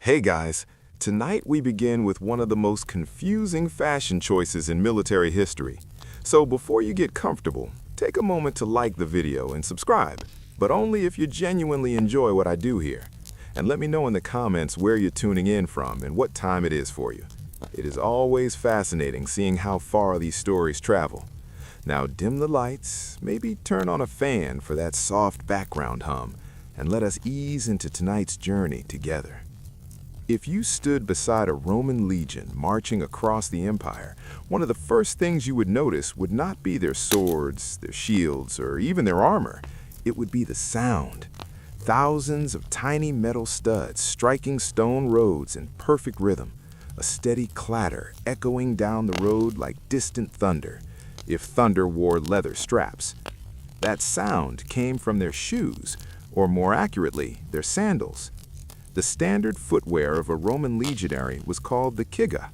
Hey guys, tonight we begin with one of the most confusing fashion choices in military history. So before you get comfortable, take a moment to like the video and subscribe, but only if you genuinely enjoy what I do here. And let me know in the comments where you're tuning in from and what time it is for you. It is always fascinating seeing how far these stories travel. Now dim the lights, maybe turn on a fan for that soft background hum, and let us ease into tonight's journey together. If you stood beside a Roman legion marching across the empire, one of the first things you would notice would not be their swords, their shields, or even their armor. It would be the sound. Thousands of tiny metal studs striking stone roads in perfect rhythm, a steady clatter echoing down the road like distant thunder, if thunder wore leather straps. That sound came from their shoes, or more accurately, their sandals. The standard footwear of a Roman legionary was called the kiga.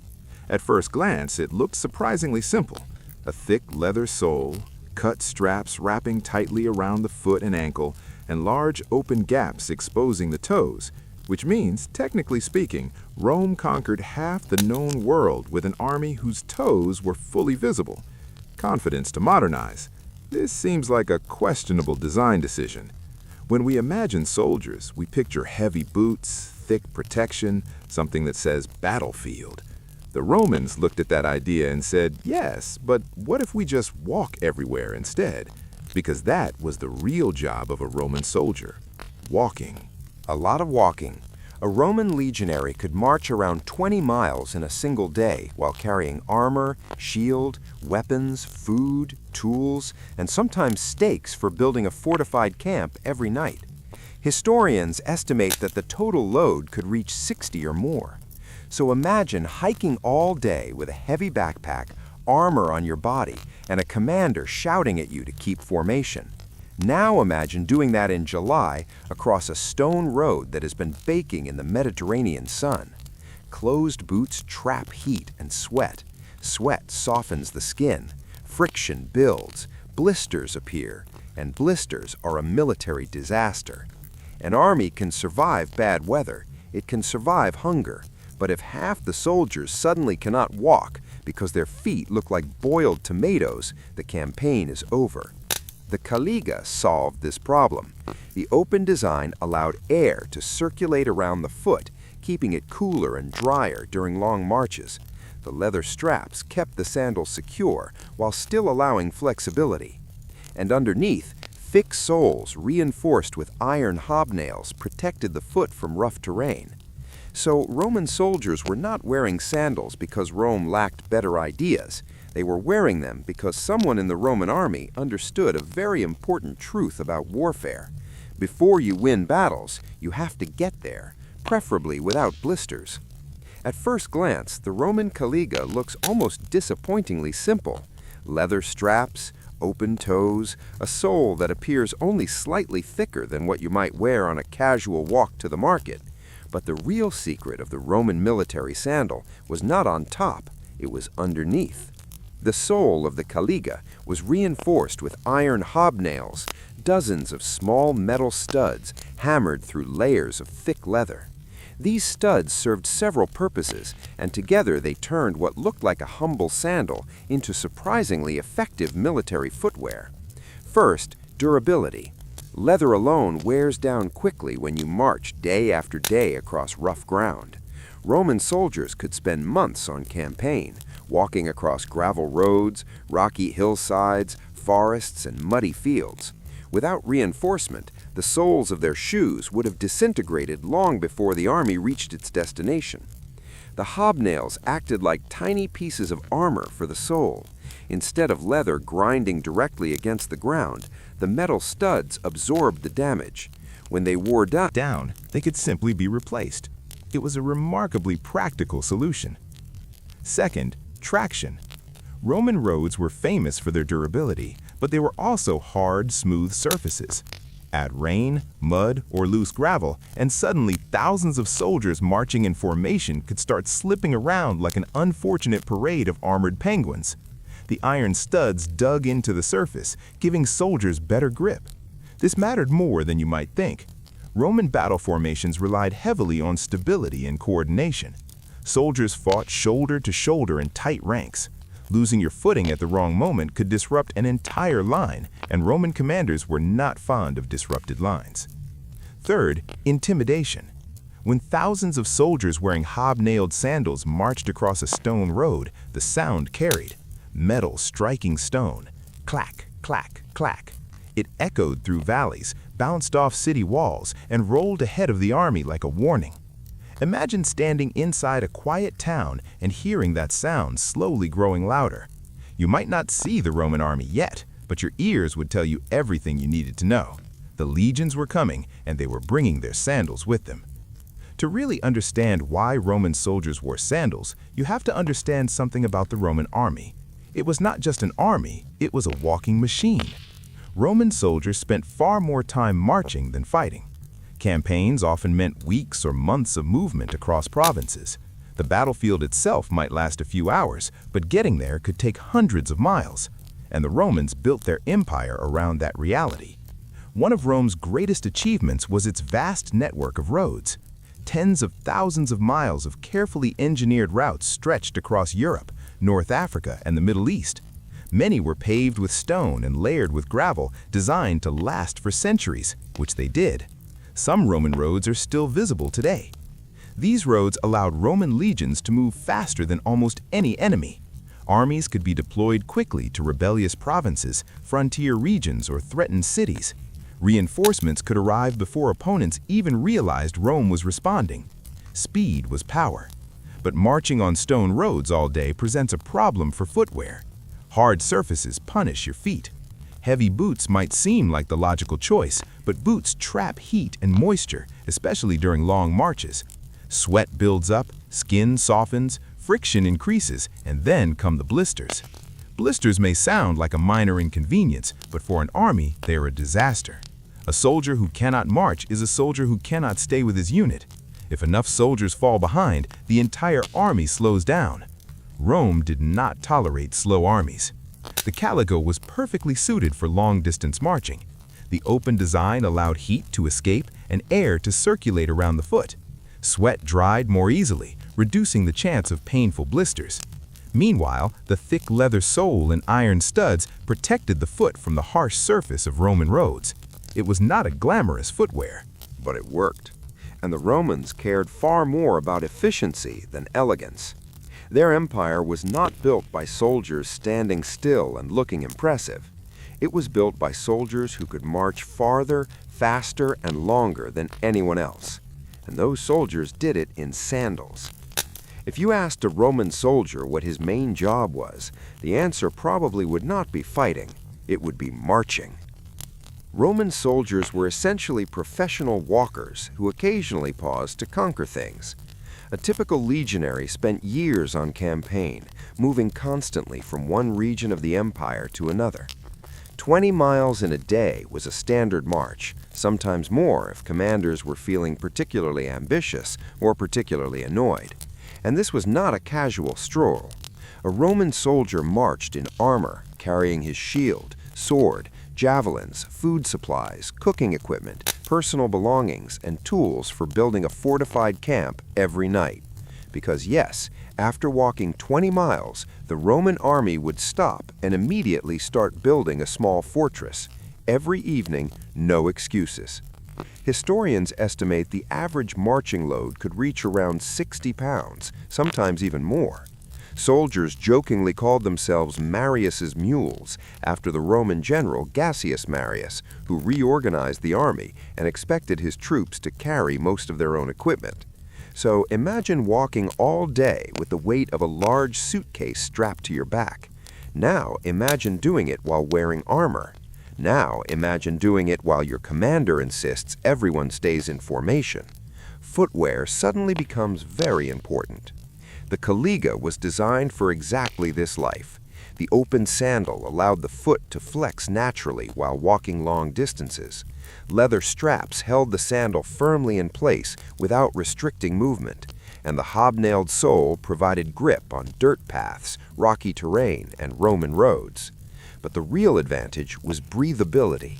At first glance, it looked surprisingly simple. A thick leather sole, cut straps wrapping tightly around the foot and ankle, and large open gaps exposing the toes, which means, technically speaking, Rome conquered half the known world with an army whose toes were fully visible. Confidence to modernize. This seems like a questionable design decision. When we imagine soldiers, we picture heavy boots, thick protection, something that says battlefield. The Romans looked at that idea and said, yes, but what if we just walk everywhere instead? Because that was the real job of a Roman soldier, walking. A lot of walking. A Roman legionary could march around 20 miles in a single day while carrying armor, shield, weapons, food, tools, and sometimes stakes for building a fortified camp every night. Historians estimate that the total load could reach 60 or more. So imagine hiking all day with a heavy backpack, armor on your body, and a commander shouting at you to keep formation. Now imagine doing that in July across a stone road that has been baking in the Mediterranean sun. Closed boots trap heat and sweat. Sweat softens the skin. Friction builds. Blisters appear. And blisters are a military disaster. An army can survive bad weather. It can survive hunger. But if half the soldiers suddenly cannot walk because their feet look like boiled tomatoes, the campaign is over. The caliga solved this problem. The open design allowed air to circulate around the foot, keeping it cooler and drier during long marches. The leather straps kept the sandals secure while still allowing flexibility. And underneath, thick soles reinforced with iron hobnails protected the foot from rough terrain. So Roman soldiers were not wearing sandals because Rome lacked better ideas. They were wearing them because someone in the Roman army understood a very important truth about warfare. Before you win battles, you have to get there, preferably without blisters. At first glance, the Roman caliga looks almost disappointingly simple. Leather straps, open toes, a sole that appears only slightly thicker than what you might wear on a casual walk to the market. But the real secret of the Roman military sandal was not on top, it was underneath. The sole of the caliga was reinforced with iron hobnails, dozens of small metal studs hammered through layers of thick leather. These studs served several purposes, and together they turned what looked like a humble sandal into surprisingly effective military footwear. First, durability. Leather alone wears down quickly when you march day after day across rough ground. Roman soldiers could spend months on campaign, walking across gravel roads, rocky hillsides, forests, and muddy fields. Without reinforcement, the soles of their shoes would have disintegrated long before the army reached its destination. The hobnails acted like tiny pieces of armor for the sole. Instead of leather grinding directly against the ground, the metal studs absorbed the damage. When they wore down, They could simply be replaced. It was a remarkably practical solution. Second, traction. Roman roads were famous for their durability, but they were also hard, smooth surfaces. Add rain, mud, or loose gravel, and suddenly thousands of soldiers marching in formation could start slipping around like an unfortunate parade of armored penguins. The iron studs dug into the surface, giving soldiers better grip. This mattered more than you might think. Roman battle formations relied heavily on stability and coordination. Soldiers fought shoulder to shoulder in tight ranks. Losing your footing at the wrong moment could disrupt an entire line, and Roman commanders were not fond of disrupted lines. Third, intimidation. When thousands of soldiers wearing hobnailed sandals marched across a stone road, the sound carried. Metal striking stone. Clack, clack, clack. It echoed through valleys, bounced off city walls, and rolled ahead of the army like a warning. Imagine standing inside a quiet town and hearing that sound slowly growing louder. You might not see the Roman army yet, but your ears would tell you everything you needed to know. The legions were coming, and they were bringing their sandals with them. To really understand why Roman soldiers wore sandals, you have to understand something about the Roman army. It was not just an army, it was a walking machine. Roman soldiers spent far more time marching than fighting. Campaigns often meant weeks or months of movement across provinces. The battlefield itself might last a few hours, but getting there could take hundreds of miles. And the Romans built their empire around that reality. One of Rome's greatest achievements was its vast network of roads. Tens of thousands of miles of carefully engineered routes stretched across Europe, North Africa, and the Middle East. Many were paved with stone and layered with gravel, designed to last for centuries, which they did. Some Roman roads are still visible today. These roads allowed Roman legions to move faster than almost any enemy. Armies could be deployed quickly to rebellious provinces, frontier regions, or threatened cities. Reinforcements could arrive before opponents even realized Rome was responding. Speed was power. But marching on stone roads all day presents a problem for footwear. Hard surfaces punish your feet. Heavy boots might seem like the logical choice, but boots trap heat and moisture, especially during long marches. Sweat builds up, skin softens, friction increases, and then come the blisters. Blisters may sound like a minor inconvenience, but for an army, they are a disaster. A soldier who cannot march is a soldier who cannot stay with his unit. If enough soldiers fall behind, the entire army slows down. Rome did not tolerate slow armies. The calico was perfectly suited for long-distance marching. The open design allowed heat to escape and air to circulate around the foot. Sweat dried more easily, reducing the chance of painful blisters. Meanwhile, the thick leather sole and iron studs protected the foot from the harsh surface of Roman roads. It was not a glamorous footwear, But it worked. And the Romans cared far more about efficiency than elegance. Their empire was not built by soldiers standing still and looking impressive. It was built by soldiers who could march farther, faster, and longer than anyone else. And those soldiers did it in sandals. If you asked a Roman soldier what his main job was, the answer probably would not be fighting. It would be marching. Roman soldiers were essentially professional walkers who occasionally paused to conquer things. A typical legionary spent years on campaign, moving constantly from one region of the empire to another. 20 miles in a day was a standard march, sometimes more if commanders were feeling particularly ambitious or particularly annoyed. And this was not a casual stroll. A Roman soldier marched in armor, carrying his shield, sword, javelins, food supplies, cooking equipment, personal belongings, and tools for building a fortified camp every night. Because yes, after walking 20 miles, the Roman army would stop and immediately start building a small fortress. Every evening, no excuses. Historians estimate the average marching load could reach around 60 pounds, sometimes even more. Soldiers jokingly called themselves Marius's mules, after the Roman general Gassius Marius, who reorganized the army and expected his troops to carry most of their own equipment. So imagine walking all day with the weight of a large suitcase strapped to your back. Now imagine doing it while wearing armor. Now imagine doing it while your commander insists everyone stays in formation. Footwear suddenly becomes very important. The caliga was designed for exactly this life. The open sandal allowed the foot to flex naturally while walking long distances. Leather straps held the sandal firmly in place without restricting movement, and the hobnailed sole provided grip on dirt paths, rocky terrain, and Roman roads. But the real advantage was breathability.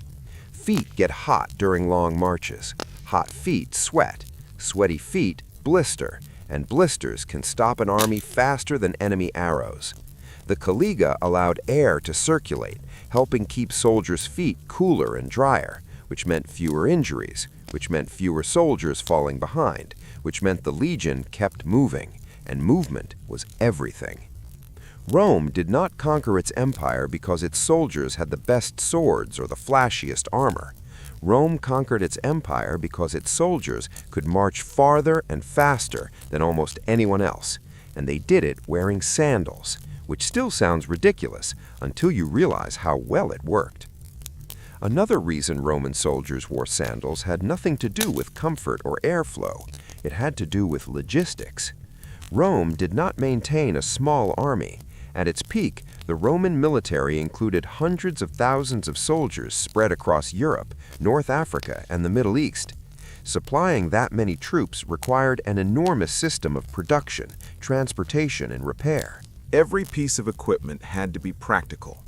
Feet get hot during long marches. Hot feet sweat, sweaty feet blister, and blisters can stop an army faster than enemy arrows. The caliga allowed air to circulate, helping keep soldiers' feet cooler and drier, which meant fewer injuries, which meant fewer soldiers falling behind, which meant the legion kept moving, and movement was everything. Rome did not conquer its empire because its soldiers had the best swords or the flashiest armor. Rome conquered its empire because its soldiers could march farther and faster than almost anyone else, and they did it wearing sandals, which still sounds ridiculous until you realize how well it worked. Another reason Roman soldiers wore sandals had nothing to do with comfort or airflow. It had to do with logistics. Rome did not maintain a small army. At its peak, the Roman military included hundreds of thousands of soldiers spread across Europe, North Africa, and the Middle East. Supplying that many troops required an enormous system of production, transportation, and repair. Every piece of equipment had to be practical.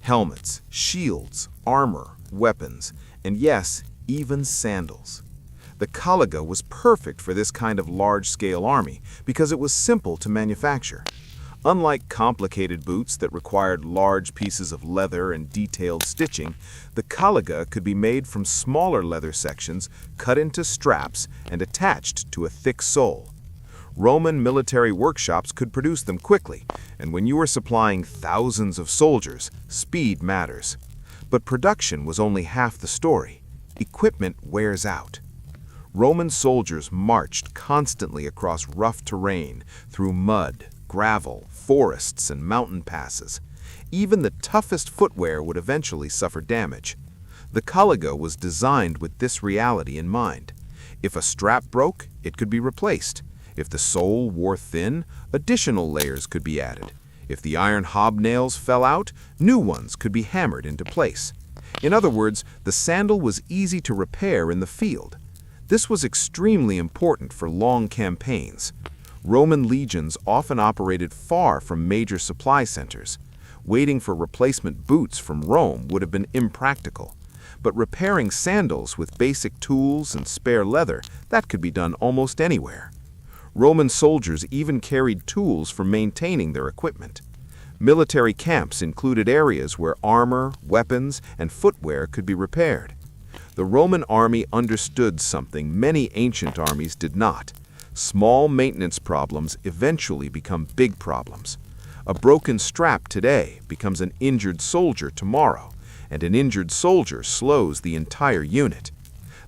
Helmets, shields, armor, weapons, and yes, even sandals. The caliga was perfect for this kind of large-scale army because it was simple to manufacture. Unlike complicated boots that required large pieces of leather and detailed stitching, the caliga could be made from smaller leather sections cut into straps and attached to a thick sole. Roman military workshops could produce them quickly, and when you were supplying thousands of soldiers, speed matters. But production was only half the story. Equipment wears out. Roman soldiers marched constantly across rough terrain, through mud, gravel, forests, and mountain passes. Even the toughest footwear would eventually suffer damage. The caliga was designed with this reality in mind. If a strap broke, it could be replaced. If the sole wore thin, additional layers could be added. If the iron hobnails fell out, new ones could be hammered into place. In other words, the sandal was easy to repair in the field. This was extremely important for long campaigns. Roman legions often operated far from major supply centers. Waiting for replacement boots from Rome would have been impractical. But repairing sandals with basic tools and spare leather, that could be done almost anywhere. Roman soldiers even carried tools for maintaining their equipment. Military camps included areas where armor, weapons, and footwear could be repaired. The Roman army understood something many ancient armies did not. Small maintenance problems eventually become big problems. A broken strap today becomes an injured soldier tomorrow, and an injured soldier slows the entire unit.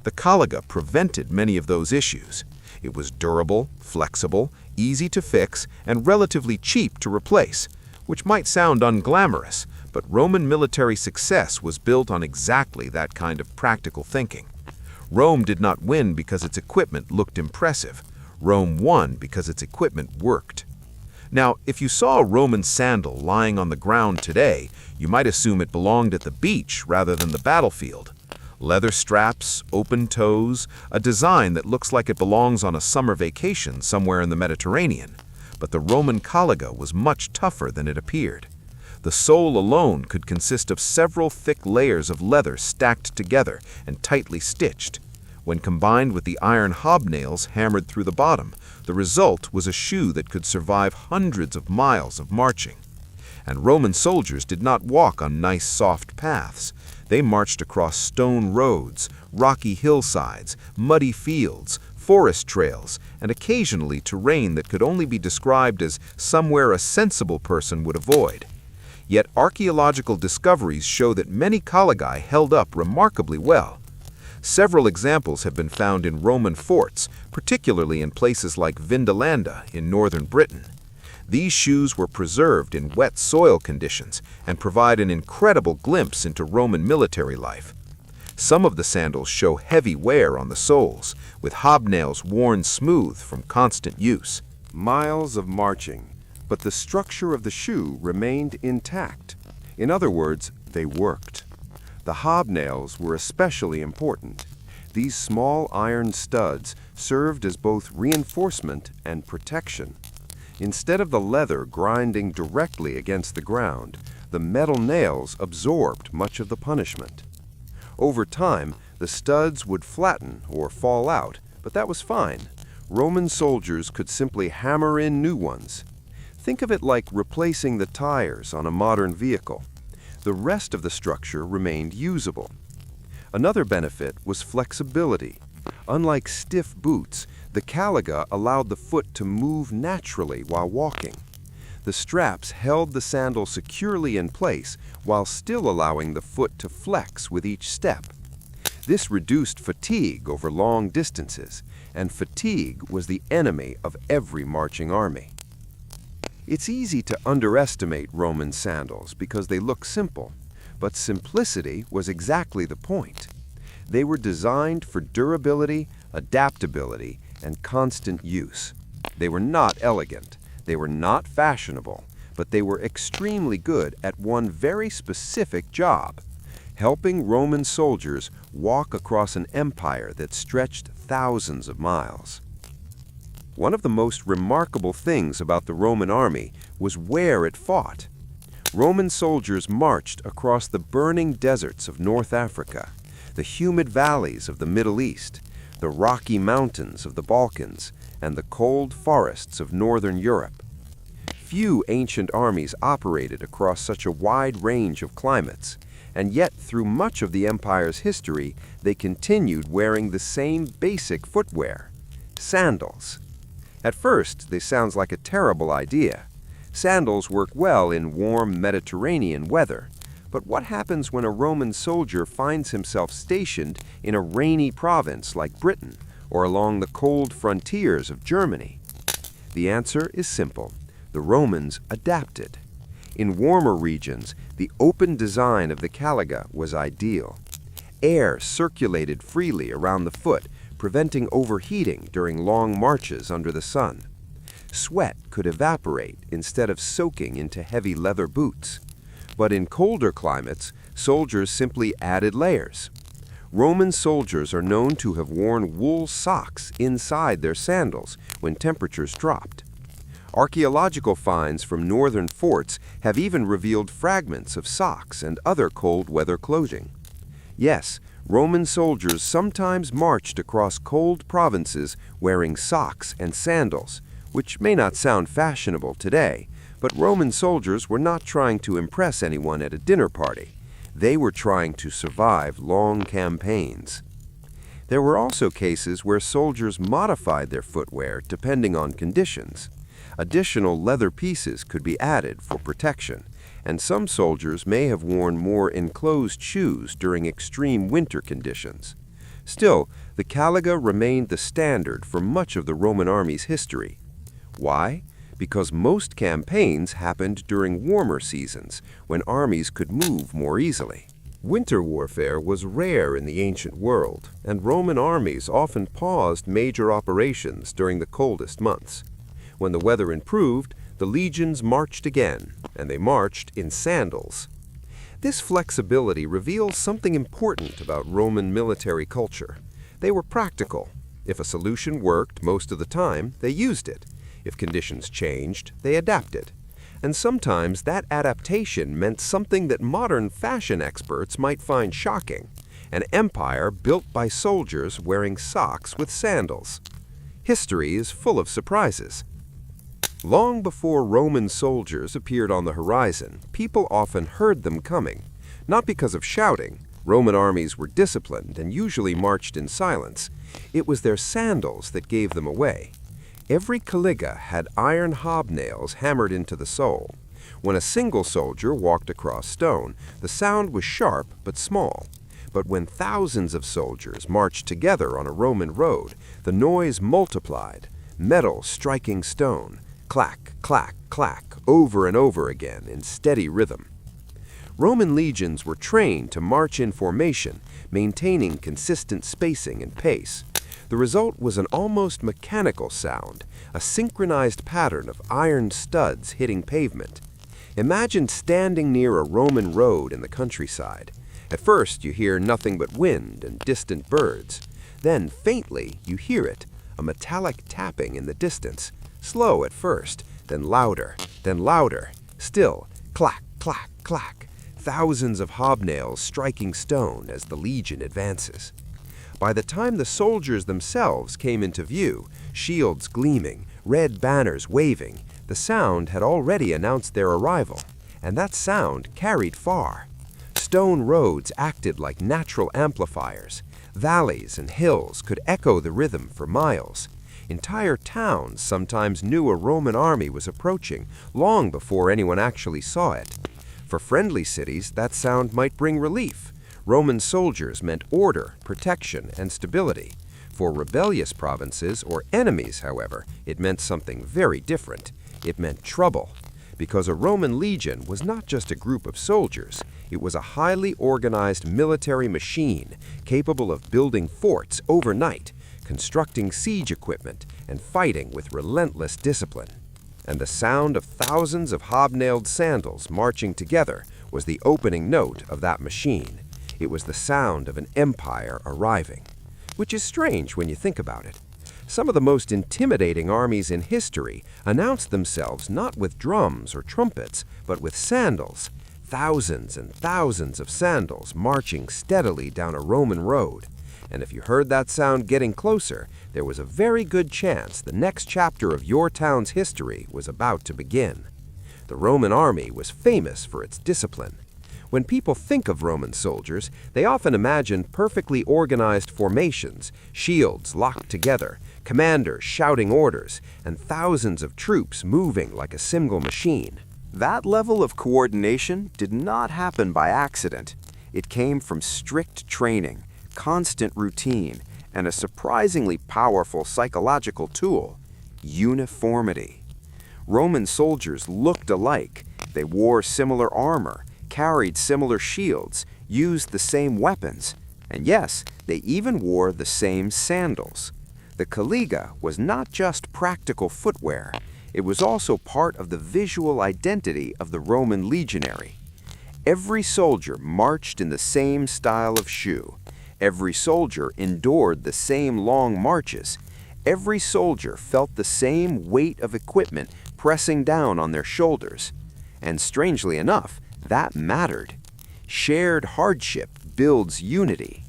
The caliga prevented many of those issues. It was durable, flexible, easy to fix, and relatively cheap to replace, which might sound unglamorous, but Roman military success was built on exactly that kind of practical thinking. Rome did not win because its equipment looked impressive. Rome won because its equipment worked. Now, if you saw a Roman sandal lying on the ground today, you might assume it belonged at the beach rather than the battlefield. Leather straps, open toes, a design that looks like it belongs on a summer vacation somewhere in the Mediterranean. But the Roman caliga was much tougher than it appeared. The sole alone could consist of several thick layers of leather stacked together and tightly stitched. When combined with the iron hobnails hammered through the bottom, the result was a shoe that could survive hundreds of miles of marching. And Roman soldiers did not walk on nice soft paths. They marched across stone roads, rocky hillsides, muddy fields, forest trails, and occasionally terrain that could only be described as somewhere a sensible person would avoid. Yet archaeological discoveries show that many caligae held up remarkably well. Several examples have been found in Roman forts, particularly in places like Vindolanda in northern Britain. These shoes were preserved in wet soil conditions and provide an incredible glimpse into Roman military life. Some of the sandals show heavy wear on the soles, with hobnails worn smooth from constant use. Miles of marching, but the structure of the shoe remained intact. In other words, they worked. The hobnails were especially important. These small iron studs served as both reinforcement and protection. Instead of the leather grinding directly against the ground, the metal nails absorbed much of the punishment. Over time, The studs would flatten or fall out, but that was fine. Roman soldiers could simply hammer in new ones. Think of it like replacing the tires on a modern vehicle. The rest of the structure remained usable. Another benefit was flexibility. Unlike stiff boots, the caliga allowed the foot to move naturally while walking. The straps held the sandal securely in place while still allowing the foot to flex with each step. This reduced fatigue over long distances, and fatigue was the enemy of every marching army. It's easy to underestimate Roman sandals because they look simple, but simplicity was exactly the point. They were designed for durability, adaptability, and constant use. They were not elegant, they were not fashionable, but they were extremely good at one very specific job: helping Roman soldiers walk across an empire that stretched thousands of miles. One of the most remarkable things about the Roman army was where it fought. Roman soldiers marched across the burning deserts of North Africa, the humid valleys of the Middle East, the rocky mountains of the Balkans, and the cold forests of Northern Europe. Few ancient armies operated across such a wide range of climates, and yet through much of the empire's history, they continued wearing the same basic footwear: sandals. At first, this sounds like a terrible idea. Sandals work well in warm Mediterranean weather, but what happens when a Roman soldier finds himself stationed in a rainy province like Britain or along the cold frontiers of Germany? The answer is simple. The Romans adapted. In warmer regions, the open design of the caliga was ideal. Air circulated freely around the foot, preventing overheating during long marches under the sun. Sweat could evaporate instead of soaking into heavy leather boots. But in colder climates, soldiers simply added layers. Roman soldiers are known to have worn wool socks inside their sandals when temperatures dropped. Archaeological finds from northern forts have even revealed fragments of socks and other cold weather clothing. Yes, Roman soldiers sometimes marched across cold provinces wearing socks and sandals, which may not sound fashionable today, but Roman soldiers were not trying to impress anyone at a dinner party. They were trying to survive long campaigns. There were also cases where soldiers modified their footwear depending on conditions. Additional leather pieces could be added for protection, and some soldiers may have worn more enclosed shoes during extreme winter conditions. Still, the caliga remained the standard for much of the Roman army's history. Why? Because most campaigns happened during warmer seasons, when armies could move more easily. Winter warfare was rare in the ancient world, and Roman armies often paused major operations during the coldest months. When the weather improved, the legions marched again, and they marched in sandals. This flexibility reveals something important about Roman military culture. They were practical. If a solution worked most of the time, they used it. If conditions changed, they adapted. And sometimes that adaptation meant something that modern fashion experts might find shocking: an empire built by soldiers wearing socks with sandals. History is full of surprises. Long before Roman soldiers appeared on the horizon, people often heard them coming. Not because of shouting. Roman armies were disciplined and usually marched in silence. It was their sandals that gave them away. Every caliga had iron hobnails hammered into the sole. When a single soldier walked across stone, the sound was sharp but small. But when thousands of soldiers marched together on a Roman road, the noise multiplied, metal striking stone, clack, clack, clack, over and over again in steady rhythm. Roman legions were trained to march in formation, maintaining consistent spacing and pace. The result was an almost mechanical sound, a synchronized pattern of iron studs hitting pavement. Imagine standing near a Roman road in the countryside. At first, you hear nothing but wind and distant birds. Then, faintly, you hear it, a metallic tapping in the distance. Slow at first, then louder, still, clack, clack, clack, thousands of hobnails striking stone as the legion advances. By the time the soldiers themselves came into view, shields gleaming, red banners waving, the sound had already announced their arrival, and that sound carried far. Stone roads acted like natural amplifiers. Valleys and hills could echo the rhythm for miles. Entire towns sometimes knew a Roman army was approaching long before anyone actually saw it. For friendly cities, that sound might bring relief. Roman soldiers meant order, protection, and stability. For rebellious provinces or enemies, however, it meant something very different. It meant trouble. Because a Roman legion was not just a group of soldiers, it was a highly organized military machine capable of building forts overnight, constructing siege equipment, and fighting with relentless discipline. And the sound of thousands of hobnailed sandals marching together was the opening note of that machine. It was the sound of an empire arriving. Which is strange when you think about it. Some of the most intimidating armies in history announced themselves not with drums or trumpets, but with sandals. Thousands and thousands of sandals marching steadily down a Roman road. And if you heard that sound getting closer, there was a very good chance the next chapter of your town's history was about to begin. The Roman army was famous for its discipline. When people think of Roman soldiers, they often imagine perfectly organized formations, shields locked together, commanders shouting orders, and thousands of troops moving like a single machine. That level of coordination did not happen by accident. It came from strict training, constant routine, and a surprisingly powerful psychological tool: uniformity. Roman soldiers looked alike. They wore similar armor, carried similar shields, used the same weapons, and yes, they even wore the same sandals. The caliga was not just practical footwear, it was also part of the visual identity of the Roman legionary. Every soldier marched in the same style of shoe. Every soldier endured the same long marches. Every soldier felt the same weight of equipment pressing down on their shoulders. And strangely enough, that mattered. Shared hardship builds unity.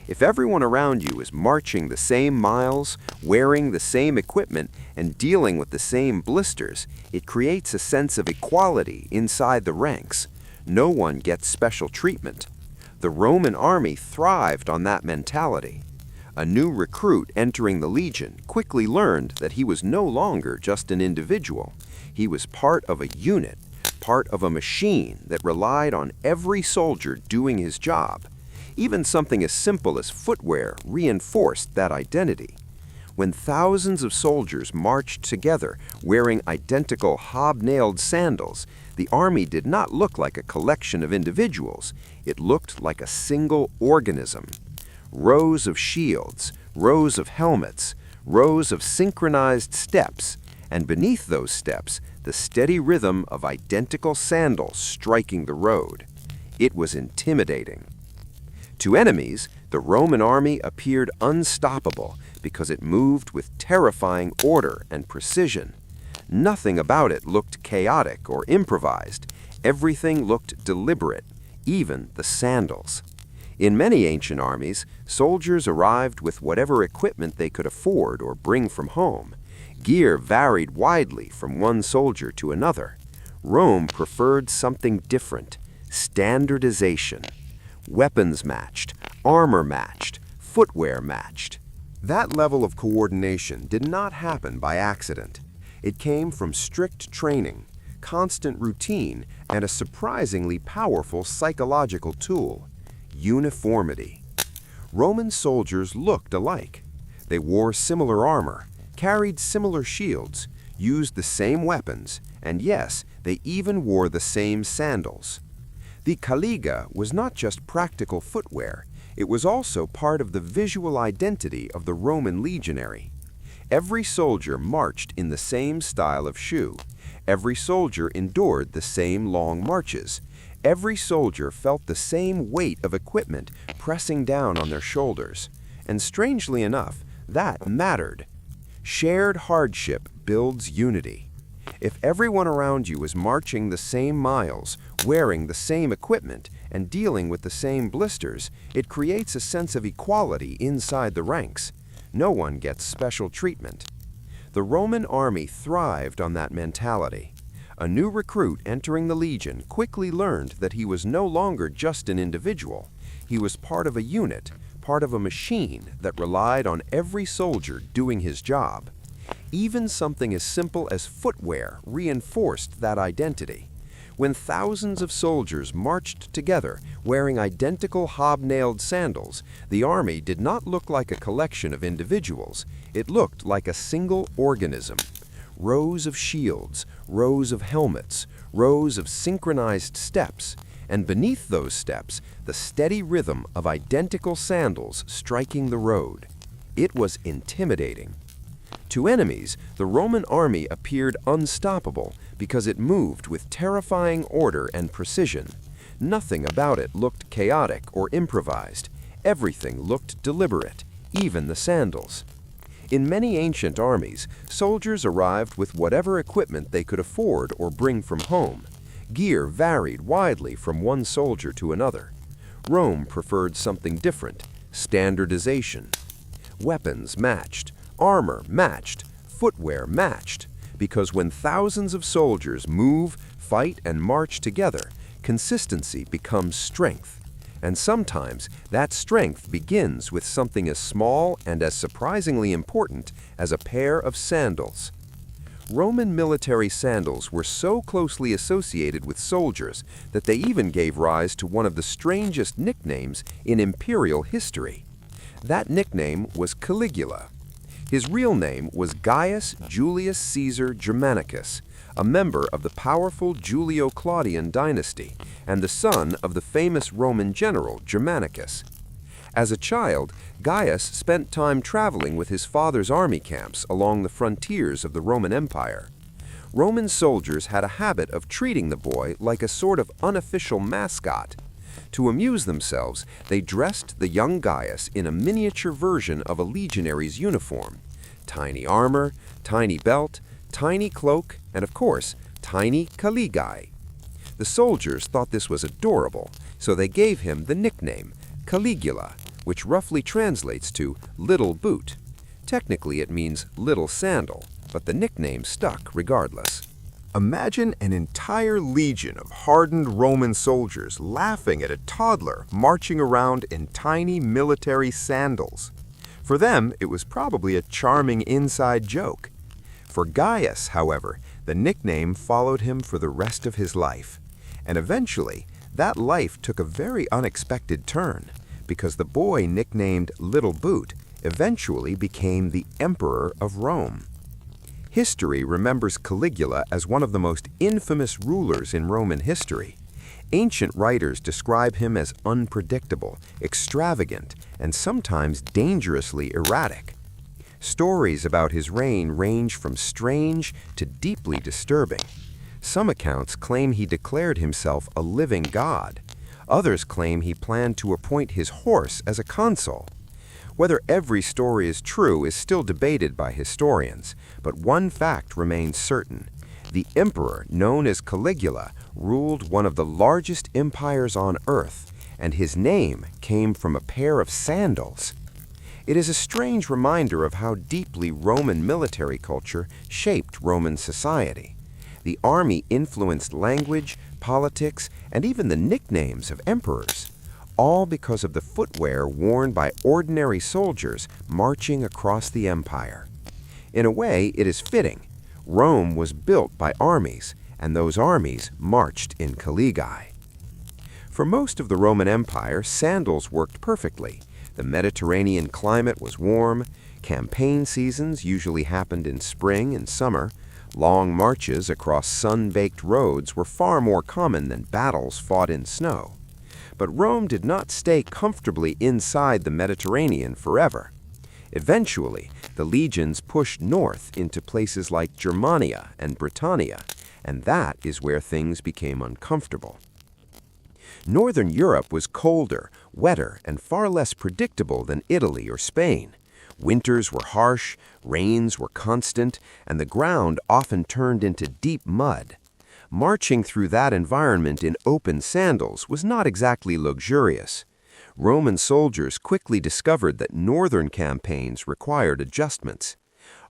If everyone around you is marching the same miles, wearing the same equipment, and dealing with the same blisters, it creates a sense of equality inside the ranks. No one gets special treatment. The Roman army thrived on that mentality. A new recruit entering the legion quickly learned that he was no longer just an individual. He was part of a unit, part of a machine that relied on every soldier doing his job. Even something as simple as footwear reinforced that identity. When thousands of soldiers marched together wearing identical hobnailed sandals, the army did not look like a collection of individuals. It looked like a single organism. Rows of shields, rows of helmets, rows of synchronized steps, and beneath those steps, the steady rhythm of identical sandals striking the road. It was intimidating. To enemies, the Roman army appeared unstoppable because it moved with terrifying order and precision. Nothing about it looked chaotic or improvised. Everything looked deliberate, even the sandals. In many ancient armies, soldiers arrived with whatever equipment they could afford or bring from home. Gear varied widely from one soldier to another. Rome preferred something different: standardization. Weapons matched, armor matched, footwear matched. That level of coordination did not happen by accident. It came from strict training, constant routine, and a surprisingly powerful psychological tool: uniformity. Roman soldiers looked alike. They wore similar armor, carried similar shields, used the same weapons, and yes, they even wore the same sandals. The caliga was not just practical footwear, it was also part of the visual identity of the Roman legionary. Every soldier marched in the same style of shoe. Every soldier endured the same long marches. Every soldier felt the same weight of equipment pressing down on their shoulders. And strangely enough, that mattered. Shared hardship builds unity. If everyone around you is marching the same miles, wearing the same equipment, and dealing with the same blisters, it creates a sense of equality inside the ranks. No one gets special treatment. The Roman army thrived on that mentality. A new recruit entering the legion quickly learned that he was no longer just an individual. He was part of a unit, part of a machine that relied on every soldier doing his job. Even something as simple as footwear reinforced that identity. When thousands of soldiers marched together wearing identical hobnailed sandals, the army did not look like a collection of individuals. It looked like a single organism. Rows of shields, rows of helmets, rows of synchronized steps, and beneath those steps, the steady rhythm of identical sandals striking the road. It was intimidating. To enemies, the Roman army appeared unstoppable because it moved with terrifying order and precision. Nothing about it looked chaotic or improvised. Everything looked deliberate, even the sandals. In many ancient armies, soldiers arrived with whatever equipment they could afford or bring from home. Gear varied widely from one soldier to another. Rome preferred something different: standardization. Weapons matched, armor matched, footwear matched, because when thousands of soldiers move, fight, and march together, consistency becomes strength. And sometimes that strength begins with something as small and as surprisingly important as a pair of sandals. Roman military sandals were so closely associated with soldiers that they even gave rise to one of the strangest nicknames in imperial history. That nickname was Caligula. His real name was Gaius Julius Caesar Germanicus, a member of the powerful Julio-Claudian dynasty and the son of the famous Roman general Germanicus. As a child, Gaius spent time traveling with his father's army camps along the frontiers of the Roman Empire. Roman soldiers had a habit of treating the boy like a sort of unofficial mascot. To amuse themselves, they dressed the young Gaius in a miniature version of a legionary's uniform: tiny armor, tiny belt, tiny cloak, and of course, tiny caligae. The soldiers thought this was adorable, so they gave him the nickname Caligula, which roughly translates to little boot. Technically, it means little sandal, but the nickname stuck regardless. Imagine an entire legion of hardened Roman soldiers laughing at a toddler marching around in tiny military sandals. For them, it was probably a charming inside joke. For Gaius, however, the nickname followed him for the rest of his life. And eventually, that life took a very unexpected turn, because the boy nicknamed Little Boot eventually became the Emperor of Rome. History remembers Caligula as one of the most infamous rulers in Roman history. Ancient writers describe him as unpredictable, extravagant, and sometimes dangerously erratic. Stories about his reign range from strange to deeply disturbing. Some accounts claim he declared himself a living god. Others claim he planned to appoint his horse as a consul. Whether every story is true is still debated by historians, but one fact remains certain. The emperor, known as Caligula, ruled one of the largest empires on earth, and his name came from a pair of sandals. It is a strange reminder of how deeply Roman military culture shaped Roman society. The army influenced language, politics, and even the nicknames of emperors, all because of the footwear worn by ordinary soldiers marching across the empire. In a way, it is fitting. Rome was built by armies, and those armies marched in caligae. For most of the Roman Empire, sandals worked perfectly. The Mediterranean climate was warm. Campaign seasons usually happened in spring and summer. Long marches across sun-baked roads were far more common than battles fought in snow. But Rome did not stay comfortably inside the Mediterranean forever. Eventually, the legions pushed north into places like Germania and Britannia, and that is where things became uncomfortable. Northern Europe was colder, wetter, and far less predictable than Italy or Spain. Winters were harsh, rains were constant, and the ground often turned into deep mud. Marching through that environment in open sandals was not exactly luxurious. Roman soldiers quickly discovered that northern campaigns required adjustments.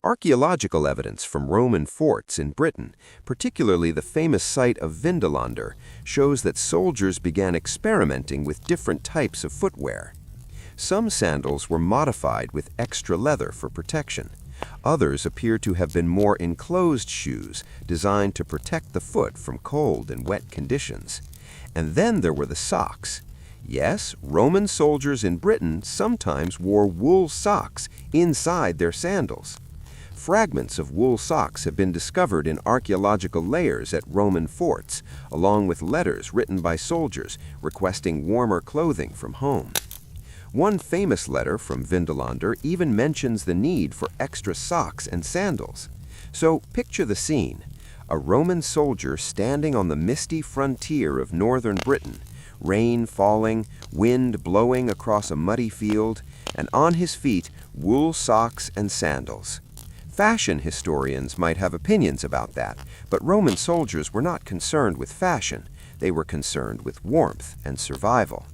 Archaeological evidence from Roman forts in Britain, particularly the famous site of Vindelander, shows that soldiers began experimenting with different types of footwear. Some sandals were modified with extra leather for protection. Others appear to have been more enclosed shoes designed to protect the foot from cold and wet conditions. And then there were the socks. Yes, Roman soldiers in Britain sometimes wore wool socks inside their sandals. Fragments of wool socks have been discovered in archaeological layers at Roman forts, along with letters written by soldiers requesting warmer clothing from home. One famous letter from Vindelander even mentions the need for extra socks and sandals. So picture the scene: a Roman soldier standing on the misty frontier of northern Britain, rain falling, wind blowing across a muddy field, and on his feet, wool socks and sandals. Fashion historians might have opinions about that, but Roman soldiers were not concerned with fashion. They were concerned with warmth and survival.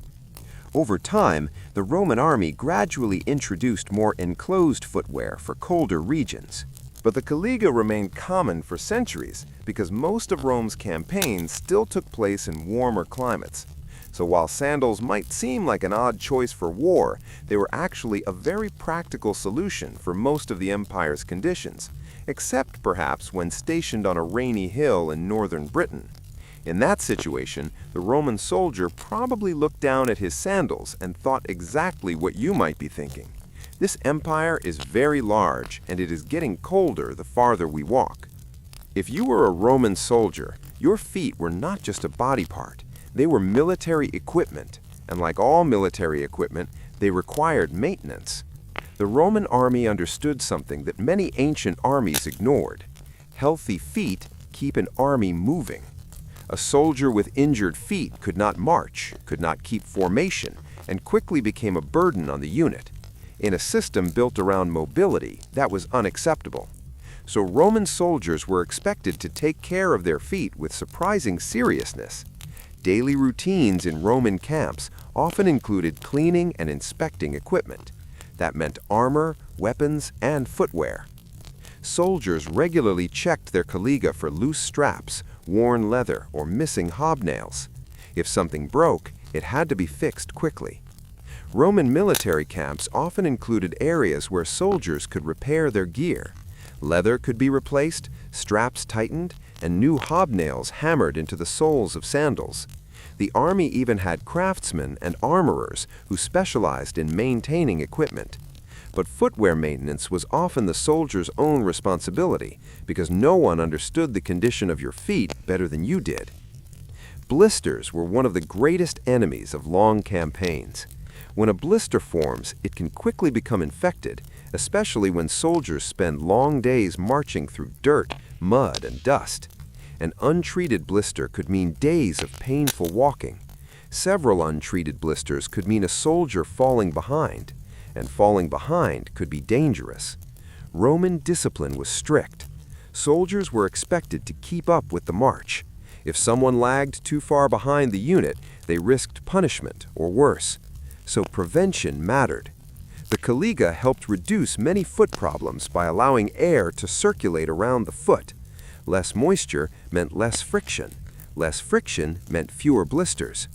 Over time, the Roman army gradually introduced more enclosed footwear for colder regions. But the caliga remained common for centuries because most of Rome's campaigns still took place in warmer climates. So while sandals might seem like an odd choice for war, they were actually a very practical solution for most of the empire's conditions, except perhaps when stationed on a rainy hill in northern Britain. In that situation, the Roman soldier probably looked down at his sandals and thought exactly what you might be thinking. This empire is very large, and it is getting colder the farther we walk. If you were a Roman soldier, your feet were not just a body part. They were military equipment, and like all military equipment, they required maintenance. The Roman army understood something that many ancient armies ignored. Healthy feet keep an army moving. A soldier with injured feet could not march, could not keep formation, and quickly became a burden on the unit. In a system built around mobility, that was unacceptable. So Roman soldiers were expected to take care of their feet with surprising seriousness. Daily routines in Roman camps often included cleaning and inspecting equipment. That meant armor, weapons, and footwear. Soldiers regularly checked their caliga for loose straps, worn leather, or missing hobnails. If something broke, it had to be fixed quickly. Roman military camps often included areas where soldiers could repair their gear. Leather could be replaced, straps tightened, and new hobnails hammered into the soles of sandals. The army even had craftsmen and armorers who specialized in maintaining equipment. But footwear maintenance was often the soldier's own responsibility because no one understood the condition of your feet better than you did. Blisters were one of the greatest enemies of long campaigns. When a blister forms, it can quickly become infected, especially when soldiers spend long days marching through dirt, mud, and dust. An untreated blister could mean days of painful walking. Several untreated blisters could mean a soldier falling behind, and falling behind could be dangerous. Roman discipline was strict. Soldiers were expected to keep up with the march. If someone lagged too far behind the unit, they risked punishment or worse. So prevention mattered. The caliga helped reduce many foot problems by allowing air to circulate around the foot. Less moisture meant less friction. Less friction meant fewer blisters.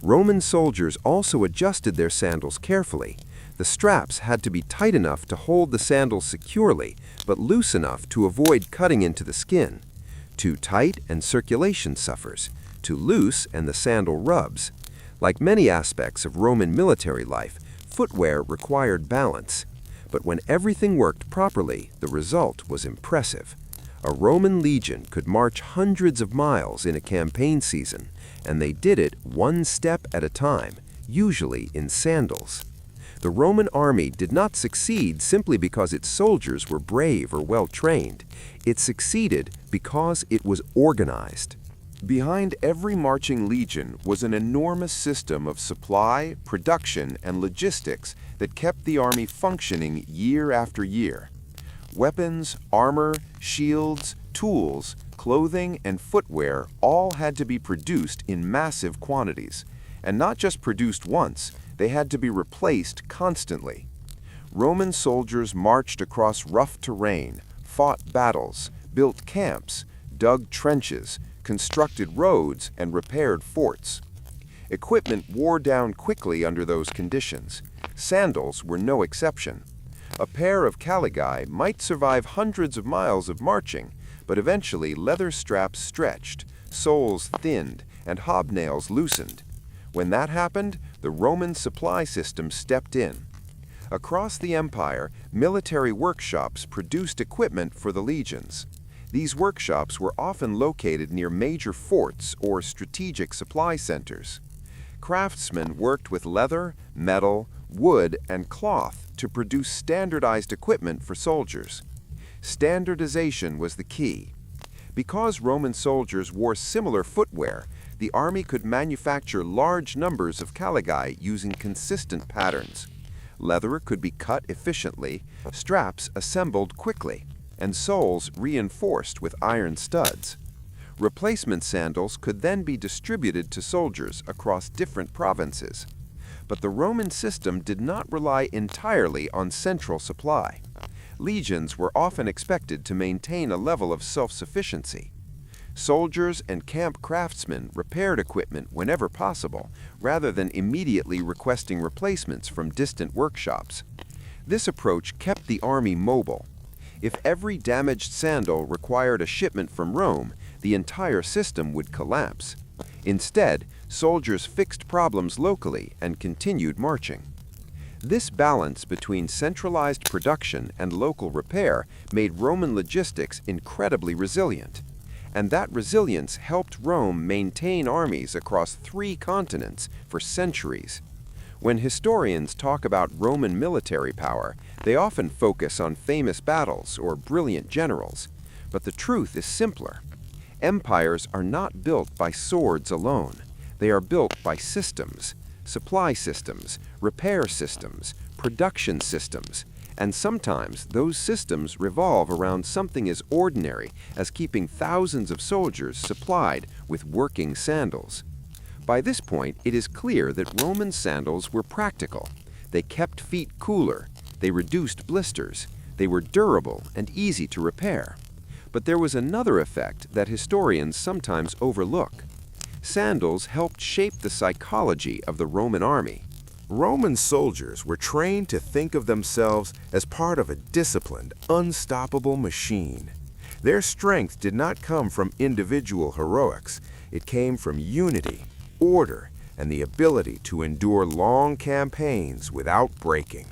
Roman soldiers also adjusted their sandals carefully. The straps had to be tight enough to hold the sandals securely, but loose enough to avoid cutting into the skin. Too tight and circulation suffers. Too loose and the sandal rubs. Like many aspects of Roman military life, footwear required balance. But when everything worked properly, the result was impressive. A Roman legion could march hundreds of miles in a campaign season, and they did it one step at a time, usually in sandals. The Roman army did not succeed simply because its soldiers were brave or well-trained. It succeeded because it was organized. Behind every marching legion was an enormous system of supply, production, and logistics that kept the army functioning year after year. Weapons, armor, shields, tools, clothing, and footwear all had to be produced in massive quantities. And not just produced once, they had to be replaced constantly. Roman soldiers marched across rough terrain, fought battles, built camps, dug trenches, constructed roads, and repaired forts. Equipment wore down quickly under those conditions. Sandals were no exception. A pair of caligae might survive hundreds of miles of marching, but eventually leather straps stretched, soles thinned, and hobnails loosened. When that happened, the Roman supply system stepped in. Across the empire, military workshops produced equipment for the legions. These workshops were often located near major forts or strategic supply centers. Craftsmen worked with leather, metal, wood, and cloth to produce standardized equipment for soldiers. Standardization was the key. Because Roman soldiers wore similar footwear, the army could manufacture large numbers of caligae using consistent patterns. Leather could be cut efficiently, straps assembled quickly, and soles reinforced with iron studs. Replacement sandals could then be distributed to soldiers across different provinces. But the Roman system did not rely entirely on central supply. Legions were often expected to maintain a level of self-sufficiency. Soldiers and camp craftsmen repaired equipment whenever possible, rather than immediately requesting replacements from distant workshops. This approach kept the army mobile. If every damaged sandal required a shipment from Rome, the entire system would collapse. Instead, soldiers fixed problems locally and continued marching. This balance between centralized production and local repair made Roman logistics incredibly resilient. And that resilience helped Rome maintain armies across 3 continents for centuries. When historians talk about Roman military power, they often focus on famous battles or brilliant generals. But the truth is simpler. Empires are not built by swords alone. They are built by systems, supply systems, repair systems, production systems. And sometimes those systems revolve around something as ordinary as keeping thousands of soldiers supplied with working sandals. By this point, it is clear that Roman sandals were practical. They kept feet cooler, they reduced blisters, they were durable and easy to repair. But there was another effect that historians sometimes overlook. Sandals helped shape the psychology of the Roman army. Roman soldiers were trained to think of themselves as part of a disciplined, unstoppable machine. Their strength did not come from individual heroics. It came from unity, order, and the ability to endure long campaigns without breaking.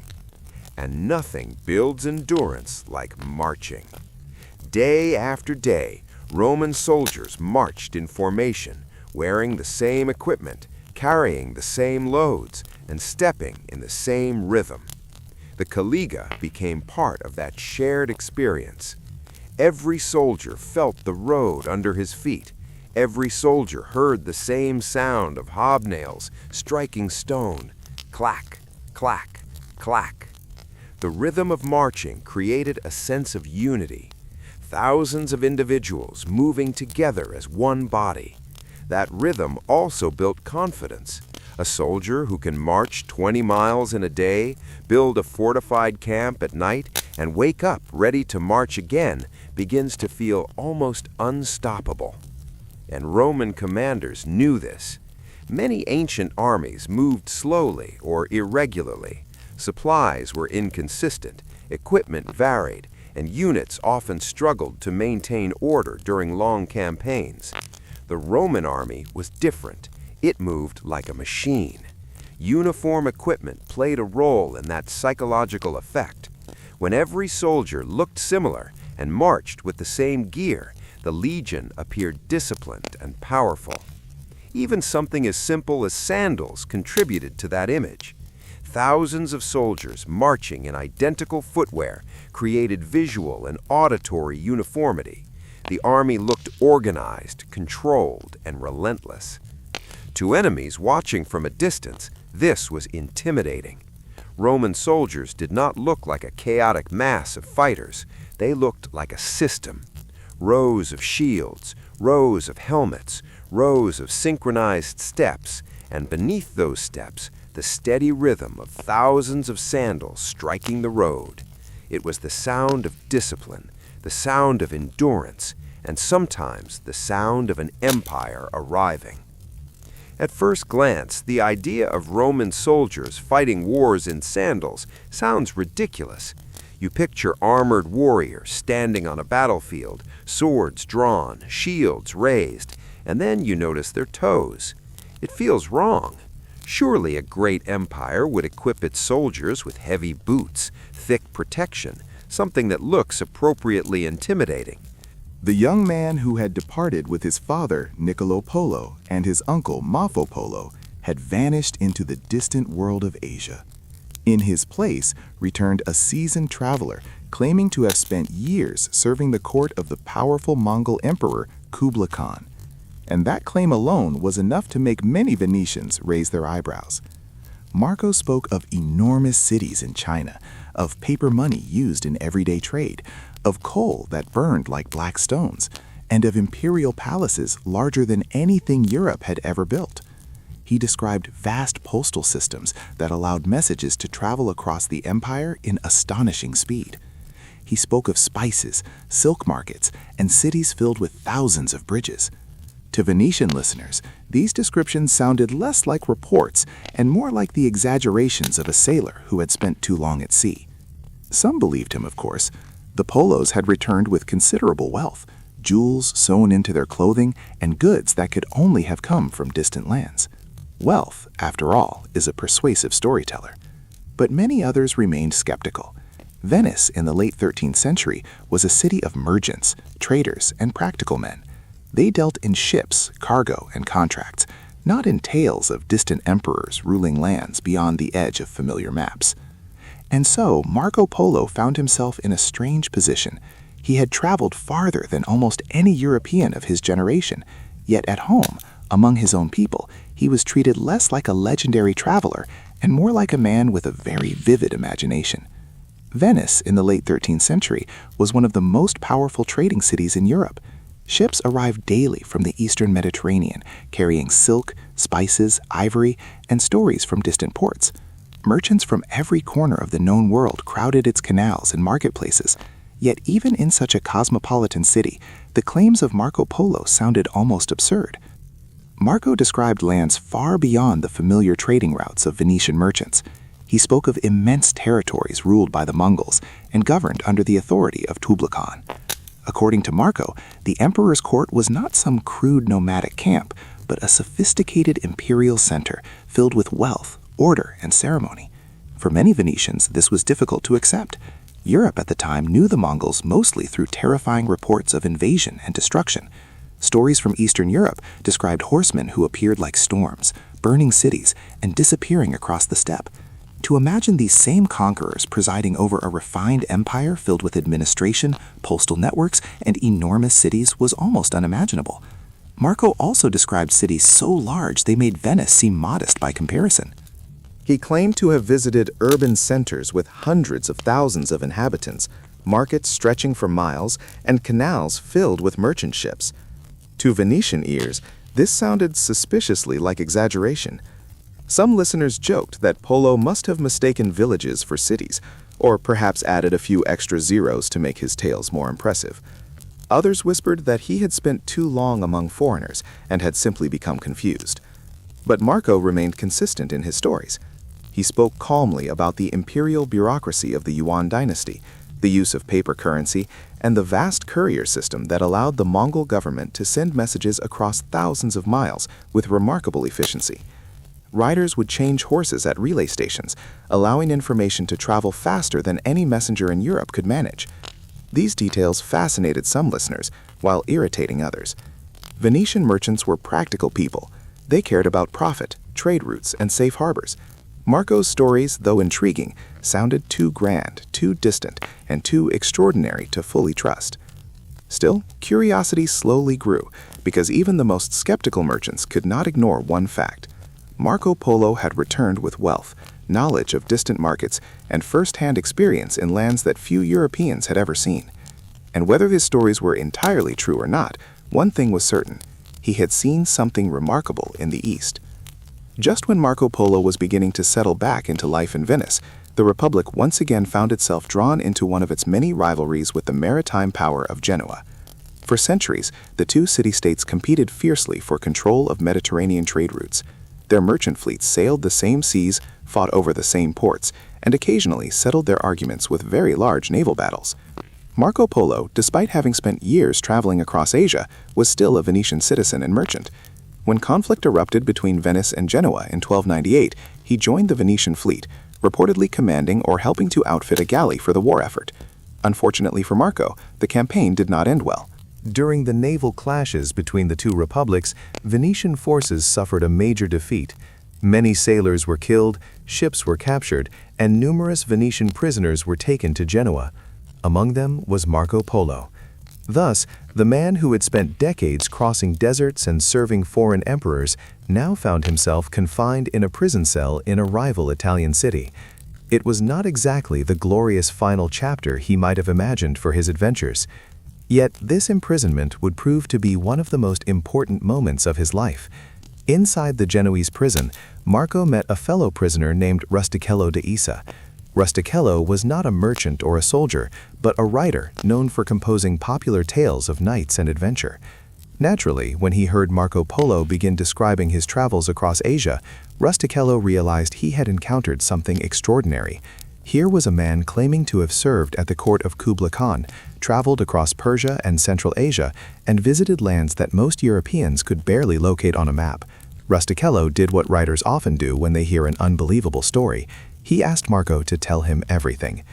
And nothing builds endurance like marching. Day after day, Roman soldiers marched in formation, wearing the same equipment, carrying the same loads, and stepping in the same rhythm. The caliga became part of that shared experience. Every soldier felt the road under his feet. Every soldier heard the same sound of hobnails striking stone. Clack, clack, clack. The rhythm of marching created a sense of unity. Thousands of individuals moving together as one body. That rhythm also built confidence. A soldier who can march 20 miles in a day, build a fortified camp at night, and wake up ready to march again begins to feel almost unstoppable. And Roman commanders knew this. Many ancient armies moved slowly or irregularly. Supplies were inconsistent, equipment varied, and units often struggled to maintain order during long campaigns. The Roman army was different. It moved like a machine. Uniform equipment played a role in that psychological effect. When every soldier looked similar and marched with the same gear, the legion appeared disciplined and powerful. Even something as simple as sandals contributed to that image. Thousands of soldiers marching in identical footwear created visual and auditory uniformity. The army looked organized, controlled, and relentless. To enemies watching from a distance, this was intimidating. Roman soldiers did not look like a chaotic mass of fighters. They looked like a system. Rows of shields, rows of helmets, rows of synchronized steps, and beneath those steps, the steady rhythm of thousands of sandals striking the road. It was the sound of discipline, the sound of endurance, and sometimes the sound of an empire arriving. At first glance, the idea of Roman soldiers fighting wars in sandals sounds ridiculous. You picture armored warriors standing on a battlefield, swords drawn, shields raised, and then you notice their toes. It feels wrong. Surely a great empire would equip its soldiers with heavy boots, thick protection, something that looks appropriately intimidating. The young man who had departed with his father, Niccolo Polo, and his uncle, Maffo Polo, had vanished into the distant world of Asia. In his place returned a seasoned traveler claiming to have spent years serving the court of the powerful Mongol emperor Kublai Khan. And that claim alone was enough to make many Venetians raise their eyebrows. Marco spoke of enormous cities in China, of paper money used in everyday trade, of coal that burned like black stones, and of imperial palaces larger than anything Europe had ever built. He described vast postal systems that allowed messages to travel across the empire in astonishing speed. He spoke of spices, silk markets, and cities filled with thousands of bridges. To Venetian listeners, these descriptions sounded less like reports and more like the exaggerations of a sailor who had spent too long at sea. Some believed him, of course. The Polos had returned with considerable wealth, jewels sewn into their clothing, and goods that could only have come from distant lands. Wealth, after all, is a persuasive storyteller. But many others remained skeptical. Venice in the late 13th century was a city of merchants, traders, and practical men. They dealt in ships, cargo, and contracts, not in tales of distant emperors ruling lands beyond the edge of familiar maps. And so Marco Polo found himself in a strange position. He had traveled farther than almost any European of his generation, yet at home, among his own people, he was treated less like a legendary traveler and more like a man with a very vivid imagination. Venice in the late 13th century was one of the most powerful trading cities in Europe. Ships arrived daily from the eastern Mediterranean, carrying silk, spices, ivory, and stories from distant ports. Merchants from every corner of the known world crowded its canals and marketplaces. Yet even in such a cosmopolitan city, the claims of Marco Polo sounded almost absurd. Marco described lands far beyond the familiar trading routes of Venetian merchants. He spoke of immense territories ruled by the Mongols and governed under the authority of Kublai Khan. According to Marco, the emperor's court was not some crude nomadic camp, but a sophisticated imperial center filled with wealth, order, and ceremony. For many Venetians, this was difficult to accept. Europe at the time knew the Mongols mostly through terrifying reports of invasion and destruction. Stories from Eastern Europe described horsemen who appeared like storms, burning cities, and disappearing across the steppe. To imagine these same conquerors presiding over a refined empire filled with administration, postal networks, and enormous cities was almost unimaginable. Marco also described cities so large they made Venice seem modest by comparison. He claimed to have visited urban centers with hundreds of thousands of inhabitants, markets stretching for miles, and canals filled with merchant ships. To Venetian ears, this sounded suspiciously like exaggeration. Some listeners joked that Polo must have mistaken villages for cities, or perhaps added a few extra zeros to make his tales more impressive. Others whispered that he had spent too long among foreigners and had simply become confused. But Marco remained consistent in his stories. He spoke calmly about the imperial bureaucracy of the Yuan dynasty, the use of paper currency, and the vast courier system that allowed the Mongol government to send messages across thousands of miles with remarkable efficiency. Riders would change horses at relay stations, allowing information to travel faster than any messenger in Europe could manage. These details fascinated some listeners, while irritating others. Venetian merchants were practical people. They cared about profit, trade routes, and safe harbors. Marco's stories, though intriguing, sounded too grand, too distant, and too extraordinary to fully trust. Still, curiosity slowly grew, because even the most skeptical merchants could not ignore one fact. Marco Polo had returned with wealth, knowledge of distant markets, and first-hand experience in lands that few Europeans had ever seen. And whether his stories were entirely true or not, one thing was certain: he had seen something remarkable in the East. Just when Marco Polo was beginning to settle back into life in Venice, the Republic once again found itself drawn into one of its many rivalries with the maritime power of Genoa. For centuries, the two city-states competed fiercely for control of Mediterranean trade routes. Their merchant fleets sailed the same seas, fought over the same ports, and occasionally settled their arguments with very large naval battles. Marco Polo, despite having spent years traveling across Asia, was still a Venetian citizen and merchant. When conflict erupted between Venice and Genoa in 1298, he joined the Venetian fleet, reportedly commanding or helping to outfit a galley for the war effort. Unfortunately for Marco, the campaign did not end well. During the naval clashes between the two republics, Venetian forces suffered a major defeat. Many sailors were killed, ships were captured, and numerous Venetian prisoners were taken to Genoa. Among them was Marco Polo. Thus, the man who had spent decades crossing deserts and serving foreign emperors now found himself confined in a prison cell in a rival Italian city. It was not exactly the glorious final chapter he might have imagined for his adventures. Yet this imprisonment would prove to be one of the most important moments of his life. Inside the Genoese prison, Marco met a fellow prisoner named Rustichello de Issa. Rustichello was not a merchant or a soldier, but a writer known for composing popular tales of knights and adventure. Naturally, when he heard Marco Polo begin describing his travels across Asia, Rustichello realized he had encountered something extraordinary. Here was a man claiming to have served at the court of Kublai Khan, traveled across Persia and Central Asia, and visited lands that most Europeans could barely locate on a map. Rustichello did what writers often do when they hear an unbelievable story. He asked Marco to tell him everything.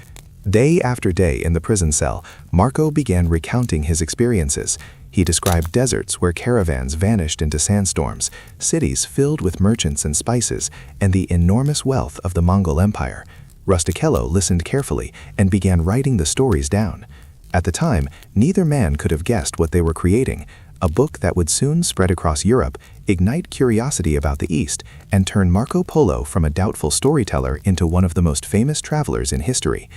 Day after day in the prison cell, Marco began recounting his experiences. He described deserts where caravans vanished into sandstorms, cities filled with merchants and spices, and the enormous wealth of the Mongol Empire. Rustichello listened carefully and began writing the stories down. At the time, neither man could have guessed what they were creating: a book that would soon spread across Europe, ignite curiosity about the East, and turn Marco Polo from a doubtful storyteller into one of the most famous travelers in history.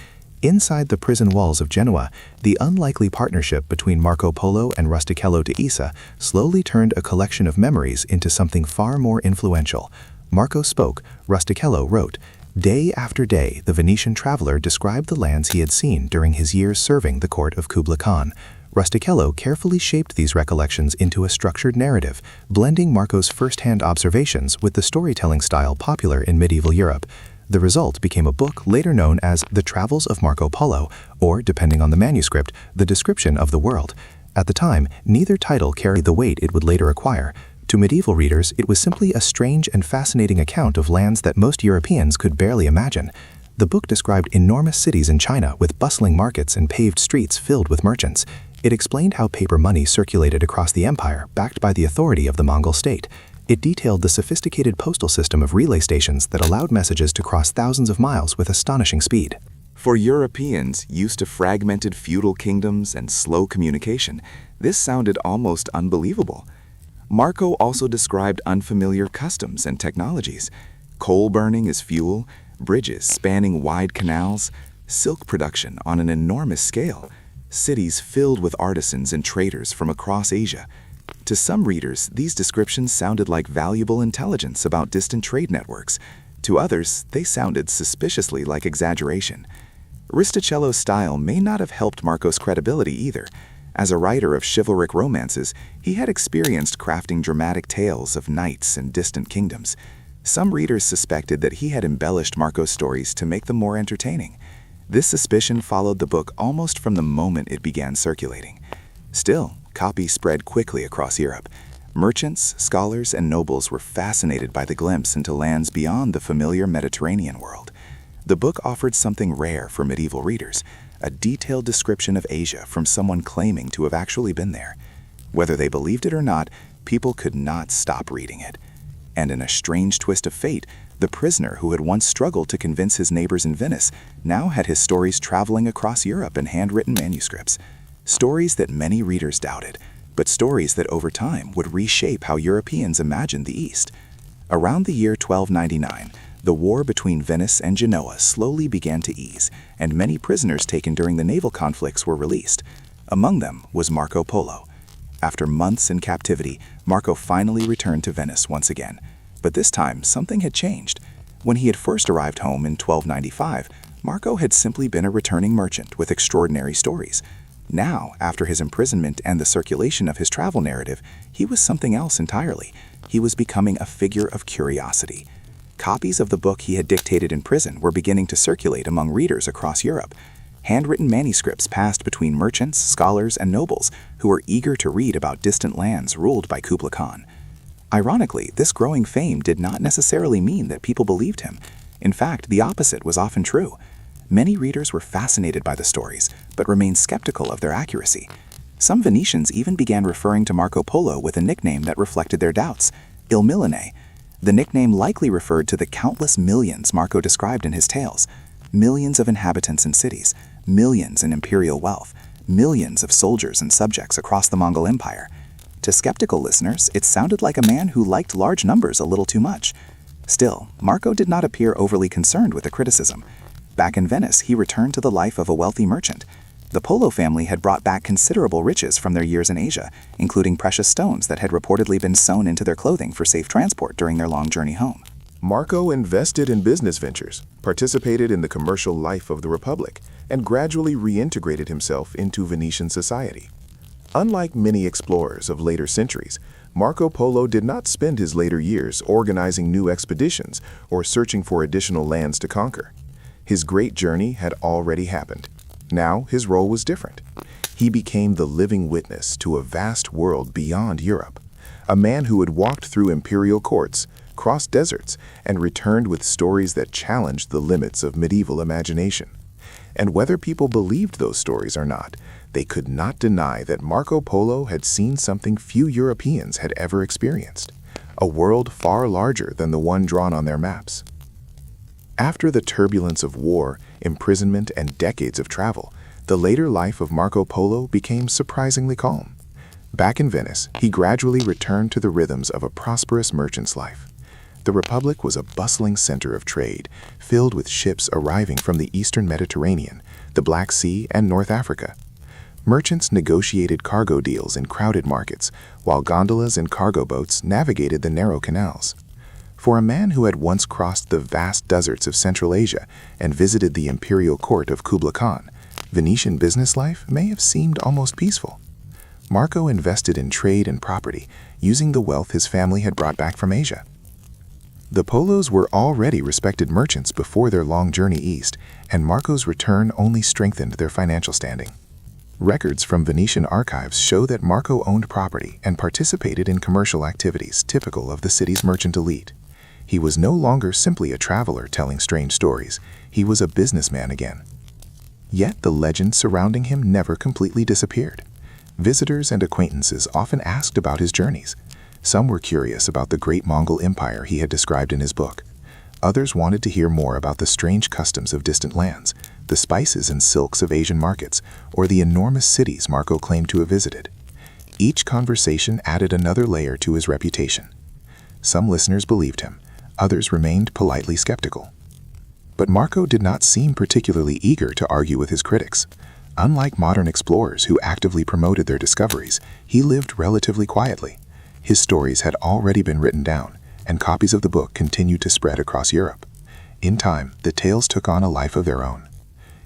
Inside the prison walls of Genoa, the unlikely partnership between Marco Polo and Rustichello de Issa slowly turned a collection of memories into something far more influential. Marco spoke, Rustichello wrote. Day after day, the Venetian traveler described the lands he had seen during his years serving the court of Kublai Khan. Rustichello carefully shaped these recollections into a structured narrative, blending Marco's first-hand observations with the storytelling style popular in medieval Europe. The result became a book later known as The Travels of Marco Polo, or, depending on the manuscript, The Description of the World. At the time, neither title carried the weight it would later acquire. To medieval readers, it was simply a strange and fascinating account of lands that most Europeans could barely imagine. The book described enormous cities in China with bustling markets and paved streets filled with merchants. It explained how paper money circulated across the empire, backed by the authority of the Mongol state. It detailed the sophisticated postal system of relay stations that allowed messages to cross thousands of miles with astonishing speed. For Europeans used to fragmented feudal kingdoms and slow communication, this sounded almost unbelievable. Marco also described unfamiliar customs and technologies: coal burning as fuel, bridges spanning wide canals, silk production on an enormous scale, cities filled with artisans and traders from across Asia. To some readers, these descriptions sounded like valuable intelligence about distant trade networks. To others, they sounded suspiciously like exaggeration. Rustichello's style may not have helped Marco's credibility either. As a writer of chivalric romances, he had experienced crafting dramatic tales of knights and distant kingdoms. Some readers suspected that he had embellished Marco's stories to make them more entertaining. This suspicion followed the book almost from the moment it began circulating. Still, copies spread quickly across Europe. Merchants, scholars, and nobles were fascinated by the glimpse into lands beyond the familiar Mediterranean world. The book offered something rare for medieval readers: a detailed description of Asia from someone claiming to have actually been there. Whether they believed it or not, people could not stop reading it. And in a strange twist of fate, the prisoner who had once struggled to convince his neighbors in Venice now had his stories traveling across Europe in handwritten manuscripts. Stories that many readers doubted, but stories that over time would reshape how Europeans imagined the East. Around the year 1299, the war between Venice and Genoa slowly began to ease, and many prisoners taken during the naval conflicts were released. Among them was Marco Polo. After months in captivity, Marco finally returned to Venice once again. But this time, something had changed. When he had first arrived home in 1295, Marco had simply been a returning merchant with extraordinary stories. Now, after his imprisonment and the circulation of his travel narrative, he was something else entirely. He was becoming a figure of curiosity. Copies of the book he had dictated in prison were beginning to circulate among readers across Europe. Handwritten manuscripts passed between merchants, scholars, and nobles who were eager to read about distant lands ruled by Kublai Khan. Ironically, this growing fame did not necessarily mean that people believed him. In fact, the opposite was often true. Many readers were fascinated by the stories, but remained skeptical of their accuracy. Some Venetians even began referring to Marco Polo with a nickname that reflected their doubts, Il Millone. The nickname likely referred to the countless millions Marco described in his tales. Millions of inhabitants in cities, millions in imperial wealth, millions of soldiers and subjects across the Mongol Empire. To skeptical listeners, it sounded like a man who liked large numbers a little too much. Still, Marco did not appear overly concerned with the criticism. Back in Venice, he returned to the life of a wealthy merchant. The Polo family had brought back considerable riches from their years in Asia, including precious stones that had reportedly been sewn into their clothing for safe transport during their long journey home. Marco invested in business ventures, participated in the commercial life of the Republic, and gradually reintegrated himself into Venetian society. Unlike many explorers of later centuries, Marco Polo did not spend his later years organizing new expeditions or searching for additional lands to conquer. His great journey had already happened. Now his role was different. He became the living witness to a vast world beyond Europe, a man who had walked through imperial courts, crossed deserts, and returned with stories that challenged the limits of medieval imagination. And whether people believed those stories or not, they could not deny that Marco Polo had seen something few Europeans had ever experienced, a world far larger than the one drawn on their maps. After the turbulence of war, imprisonment, and decades of travel, the later life of Marco Polo became surprisingly calm. Back in Venice, he gradually returned to the rhythms of a prosperous merchant's life. The Republic was a bustling center of trade, filled with ships arriving from the eastern Mediterranean, the Black Sea, and North Africa. Merchants negotiated cargo deals in crowded markets, while gondolas and cargo boats navigated the narrow canals. For a man who had once crossed the vast deserts of Central Asia and visited the imperial court of Kublai Khan, Venetian business life may have seemed almost peaceful. Marco invested in trade and property, using the wealth his family had brought back from Asia. The Polos were already respected merchants before their long journey east, and Marco's return only strengthened their financial standing. Records from Venetian archives show that Marco owned property and participated in commercial activities typical of the city's merchant elite. He was no longer simply a traveler telling strange stories. He was a businessman again. Yet the legend surrounding him never completely disappeared. Visitors and acquaintances often asked about his journeys. Some were curious about the great Mongol Empire he had described in his book. Others wanted to hear more about the strange customs of distant lands, the spices and silks of Asian markets, or the enormous cities Marco claimed to have visited. Each conversation added another layer to his reputation. Some listeners believed him. Others remained politely skeptical. But Marco did not seem particularly eager to argue with his critics. Unlike modern explorers who actively promoted their discoveries, he lived relatively quietly. His stories had already been written down, and copies of the book continued to spread across Europe. In time, the tales took on a life of their own.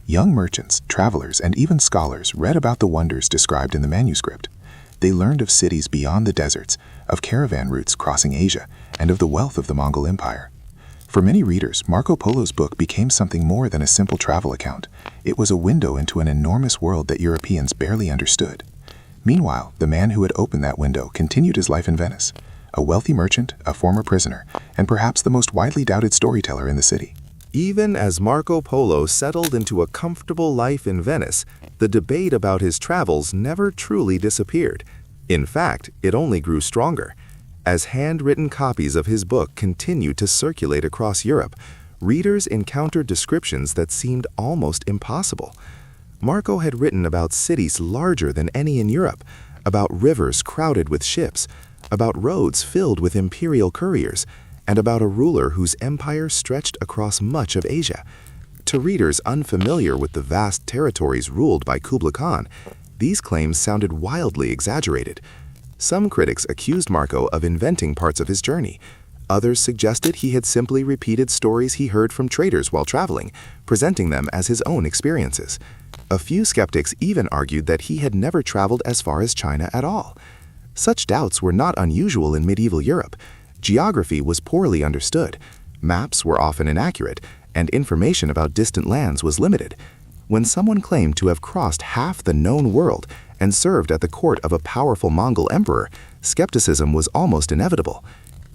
Young merchants, travelers, and even scholars read about the wonders described in the manuscript. They learned of cities beyond the deserts, of caravan routes crossing Asia, and of the wealth of the Mongol Empire. For many readers, Marco Polo's book became something more than a simple travel account. It was a window into an enormous world that Europeans barely understood. Meanwhile, the man who had opened that window continued his life in Venice, a wealthy merchant, a former prisoner, and perhaps the most widely doubted storyteller in the city. Even as Marco Polo settled into a comfortable life in Venice, the debate about his travels never truly disappeared. In fact, it only grew stronger. As handwritten copies of his book continued to circulate across Europe, readers encountered descriptions that seemed almost impossible. Marco had written about cities larger than any in Europe, about rivers crowded with ships, about roads filled with imperial couriers, and about a ruler whose empire stretched across much of Asia. To readers unfamiliar with the vast territories ruled by Kublai Khan, these claims sounded wildly exaggerated. Some critics accused Marco of inventing parts of his journey. Others suggested he had simply repeated stories he heard from traders while traveling, presenting them as his own experiences. A few skeptics even argued that he had never traveled as far as China at all. Such doubts were not unusual in medieval Europe. Geography was poorly understood, maps were often inaccurate, and information about distant lands was limited. When someone claimed to have crossed half the known world and served at the court of a powerful Mongol emperor, skepticism was almost inevitable.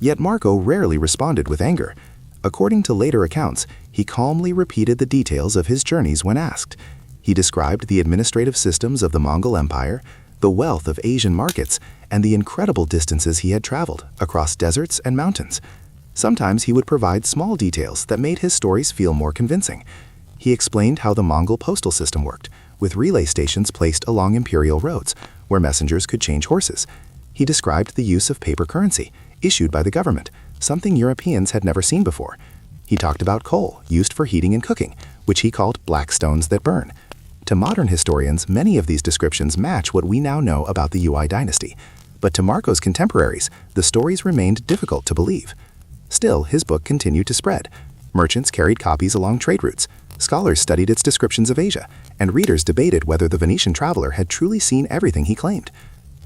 Yet Marco rarely responded with anger. According to later accounts, he calmly repeated the details of his journeys when asked. He described the administrative systems of the Mongol Empire, the wealth of Asian markets, and the incredible distances he had traveled across deserts and mountains. Sometimes he would provide small details that made his stories feel more convincing. He explained how the Mongol postal system worked, with relay stations placed along imperial roads, where messengers could change horses. He described the use of paper currency, issued by the government, something Europeans had never seen before. He talked about coal, used for heating and cooking, which he called black stones that burn. To modern historians, many of these descriptions match what we now know about the Yue dynasty. But to Marco's contemporaries, the stories remained difficult to believe. Still, his book continued to spread. Merchants carried copies along trade routes, scholars studied its descriptions of Asia, and readers debated whether the Venetian traveler had truly seen everything he claimed.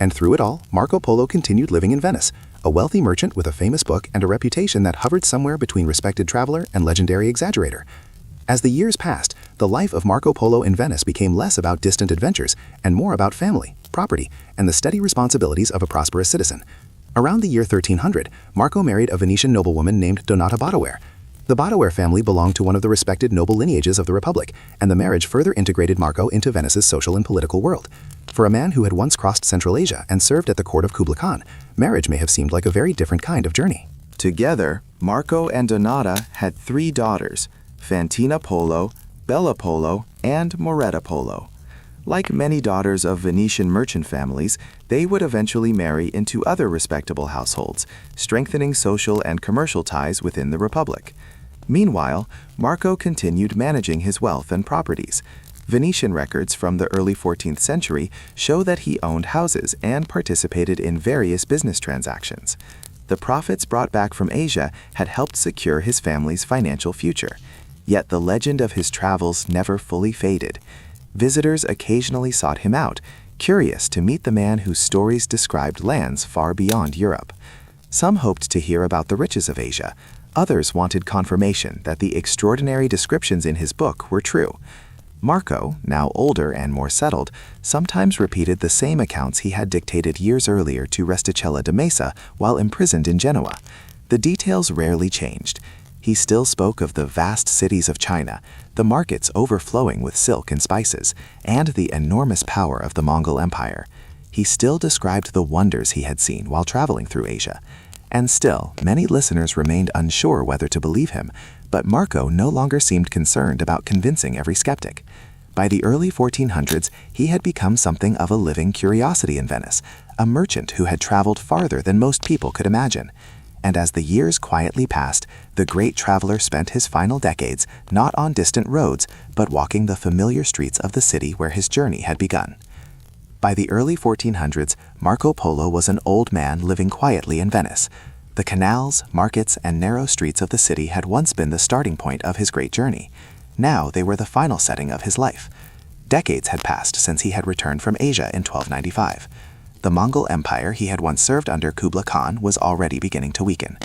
And through it all, Marco Polo continued living in Venice, a wealthy merchant with a famous book and a reputation that hovered somewhere between respected traveler and legendary exaggerator. As the years passed, the life of Marco Polo in Venice became less about distant adventures and more about family, property, and the steady responsibilities of a prosperous citizen. Around the year 1300, Marco married a Venetian noblewoman named Donata Badoer. The Badoer family belonged to one of the respected noble lineages of the Republic, and the marriage further integrated Marco into Venice's social and political world. For a man who had once crossed Central Asia and served at the court of Kublai Khan, marriage may have seemed like a very different kind of journey. Together, Marco and Donata had 3 daughters, Fantina Polo, Bella Polo, and Moretta Polo. Like many daughters of Venetian merchant families, they would eventually marry into other respectable households, strengthening social and commercial ties within the Republic. Meanwhile, Marco continued managing his wealth and properties. Venetian records from the early 14th century show that he owned houses and participated in various business transactions. The profits brought back from Asia had helped secure his family's financial future. Yet the legend of his travels never fully faded. Visitors occasionally sought him out, curious to meet the man whose stories described lands far beyond Europe. Some hoped to hear about the riches of Asia. Others wanted confirmation that the extraordinary descriptions in his book were true. Marco, now older and more settled, sometimes repeated the same accounts he had dictated years earlier to Resticella de Mesa while imprisoned in Genoa. The details rarely changed. He still spoke of the vast cities of China, the markets overflowing with silk and spices, and the enormous power of the Mongol Empire. He still described the wonders he had seen while traveling through Asia. And still, many listeners remained unsure whether to believe him, but Marco no longer seemed concerned about convincing every skeptic. By the early 1400s, he had become something of a living curiosity in Venice, a merchant who had traveled farther than most people could imagine. And as the years quietly passed, the great traveler spent his final decades not on distant roads, but walking the familiar streets of the city where his journey had begun. By the early 1400s, Marco Polo was an old man living quietly in Venice. The canals, markets, and narrow streets of the city had once been the starting point of his great journey. Now they were the final setting of his life. Decades had passed since he had returned from Asia in 1295. The Mongol Empire he had once served under Kublai Khan was already beginning to weaken.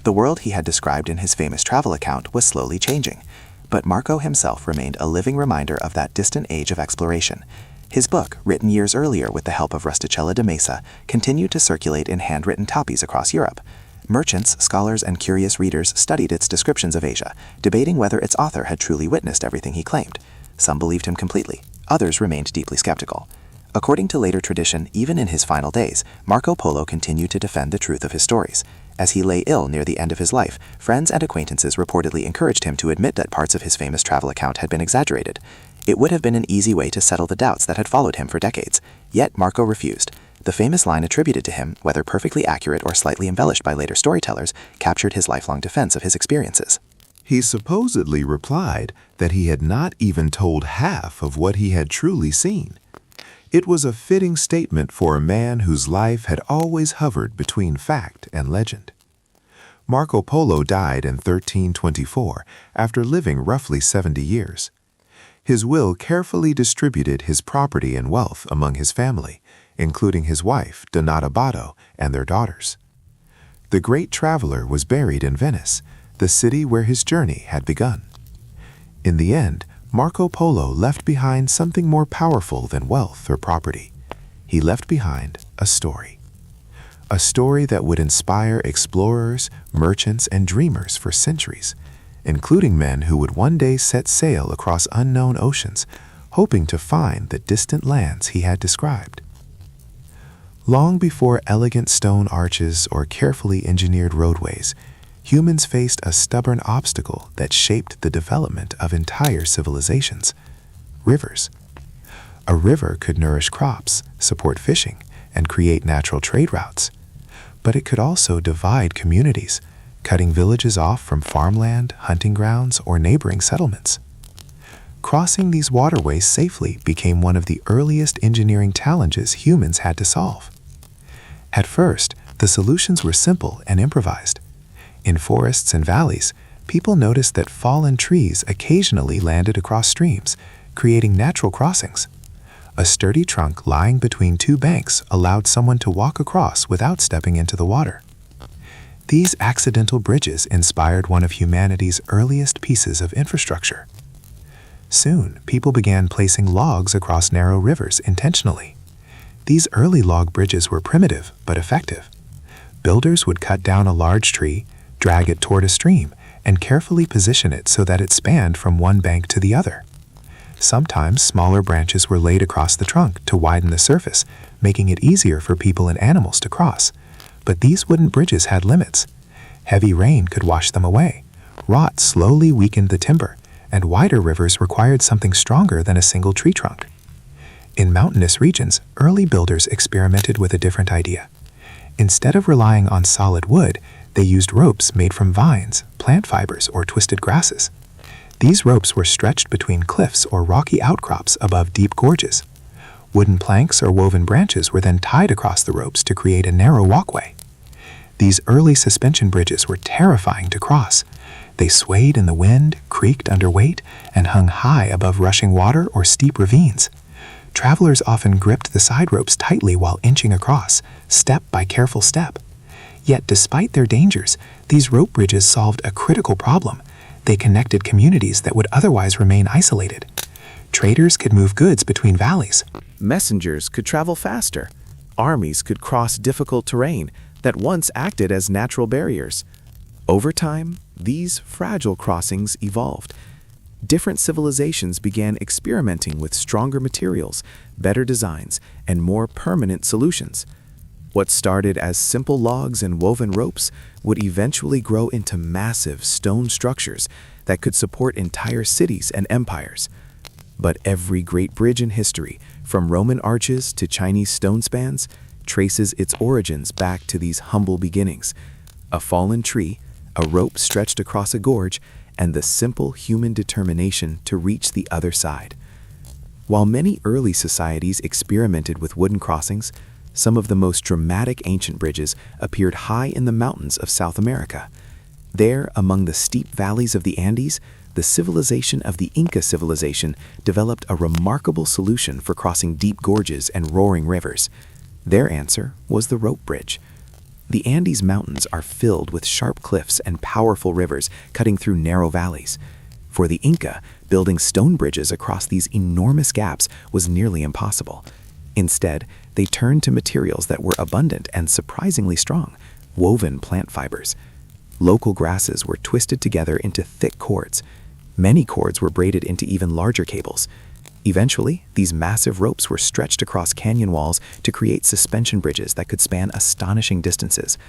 The world he had described in his famous travel account was slowly changing. But Marco himself remained a living reminder of that distant age of exploration. His book, written years earlier with the help of Resticella de Mesa, continued to circulate in handwritten copies across Europe. Merchants, scholars, and curious readers studied its descriptions of Asia, debating whether its author had truly witnessed everything he claimed. Some believed him completely. Others remained deeply skeptical. According to later tradition, even in his final days, Marco Polo continued to defend the truth of his stories. As he lay ill near the end of his life, friends and acquaintances reportedly encouraged him to admit that parts of his famous travel account had been exaggerated. It would have been an easy way to settle the doubts that had followed him for decades, yet Marco refused. The famous line attributed to him, whether perfectly accurate or slightly embellished by later storytellers, captured his lifelong defense of his experiences. He supposedly replied that he had not even told half of what he had truly seen. It was a fitting statement for a man whose life had always hovered between fact and legend. Marco Polo died in 1324 after living roughly 70 years. His will carefully distributed his property and wealth among his family, including his wife, Donata Botto, and their daughters. The great traveler was buried in Venice, the city where his journey had begun. In the end, Marco Polo left behind something more powerful than wealth or property. He left behind a story. A story that would inspire explorers, merchants, and dreamers for centuries, including men who would one day set sail across unknown oceans, hoping to find the distant lands he had described. Long before elegant stone arches or carefully engineered roadways, humans faced a stubborn obstacle that shaped the development of entire civilizations: rivers. A river could nourish crops, support fishing, and create natural trade routes. But it could also divide communities, cutting villages off from farmland, hunting grounds, or neighboring settlements. Crossing these waterways safely became one of the earliest engineering challenges humans had to solve. At first, the solutions were simple and improvised. In forests and valleys, people noticed that fallen trees occasionally landed across streams, creating natural crossings. A sturdy trunk lying between two banks allowed someone to walk across without stepping into the water. These accidental bridges inspired one of humanity's earliest pieces of infrastructure. Soon, people began placing logs across narrow rivers intentionally. These early log bridges were primitive but effective. Builders would cut down a large tree, drag it toward a stream, and carefully position it so that it spanned from one bank to the other. Sometimes smaller branches were laid across the trunk to widen the surface, making it easier for people and animals to cross. But these wooden bridges had limits. Heavy rain could wash them away. Rot slowly weakened the timber, and wider rivers required something stronger than a single tree trunk. In mountainous regions, early builders experimented with a different idea. Instead of relying on solid wood, they used ropes made from vines, plant fibers, or twisted grasses. These ropes were stretched between cliffs or rocky outcrops above deep gorges. Wooden planks or woven branches were then tied across the ropes to create a narrow walkway. These early suspension bridges were terrifying to cross. They swayed in the wind, creaked under weight, and hung high above rushing water or steep ravines. Travelers often gripped the side ropes tightly while inching across, step by careful step. Yet despite their dangers, these rope bridges solved a critical problem. They connected communities that would otherwise remain isolated. Traders could move goods between valleys. Messengers could travel faster. Armies could cross difficult terrain that once acted as natural barriers. Over time, these fragile crossings evolved. Different civilizations began experimenting with stronger materials, better designs, and more permanent solutions. What started as simple logs and woven ropes would eventually grow into massive stone structures that could support entire cities and empires. But every great bridge in history, from Roman arches to Chinese stone spans, traces its origins back to these humble beginnings: a fallen tree, a rope stretched across a gorge, and the simple human determination to reach the other side. While many early societies experimented with wooden crossings, some of the most dramatic ancient bridges appeared high in the mountains of South America. There, among the steep valleys of the Andes, the civilization of the Inca civilization developed a remarkable solution for crossing deep gorges and roaring rivers. Their answer was the rope bridge. The Andes Mountains are filled with sharp cliffs and powerful rivers cutting through narrow valleys. For the Inca, building stone bridges across these enormous gaps was nearly impossible. Instead, they turned to materials that were abundant and surprisingly strong: woven plant fibers. Local grasses were twisted together into thick cords. Many cords were braided into even larger cables. Eventually, these massive ropes were stretched across canyon walls to create suspension bridges that could span astonishing distances.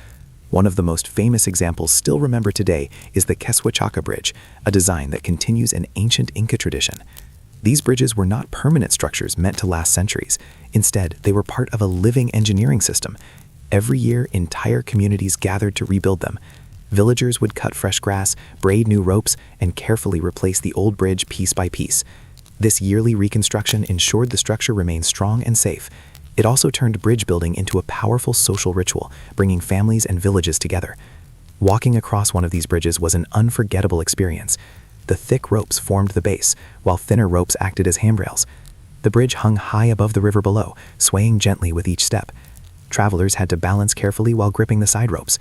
One of the most famous examples still remembered today is the Quesuechaca Bridge, a design that continues an ancient Inca tradition. These bridges were not permanent structures meant to last centuries. Instead, they were part of a living engineering system. Every year, entire communities gathered to rebuild them. Villagers would cut fresh grass, braid new ropes, and carefully replace the old bridge piece by piece. This yearly reconstruction ensured the structure remained strong and safe. It also turned bridge building into a powerful social ritual, bringing families and villages together. Walking across one of these bridges was an unforgettable experience. The thick ropes formed the base, while thinner ropes acted as handrails. The bridge hung high above the river below, swaying gently with each step. Travelers had to balance carefully while gripping the side ropes.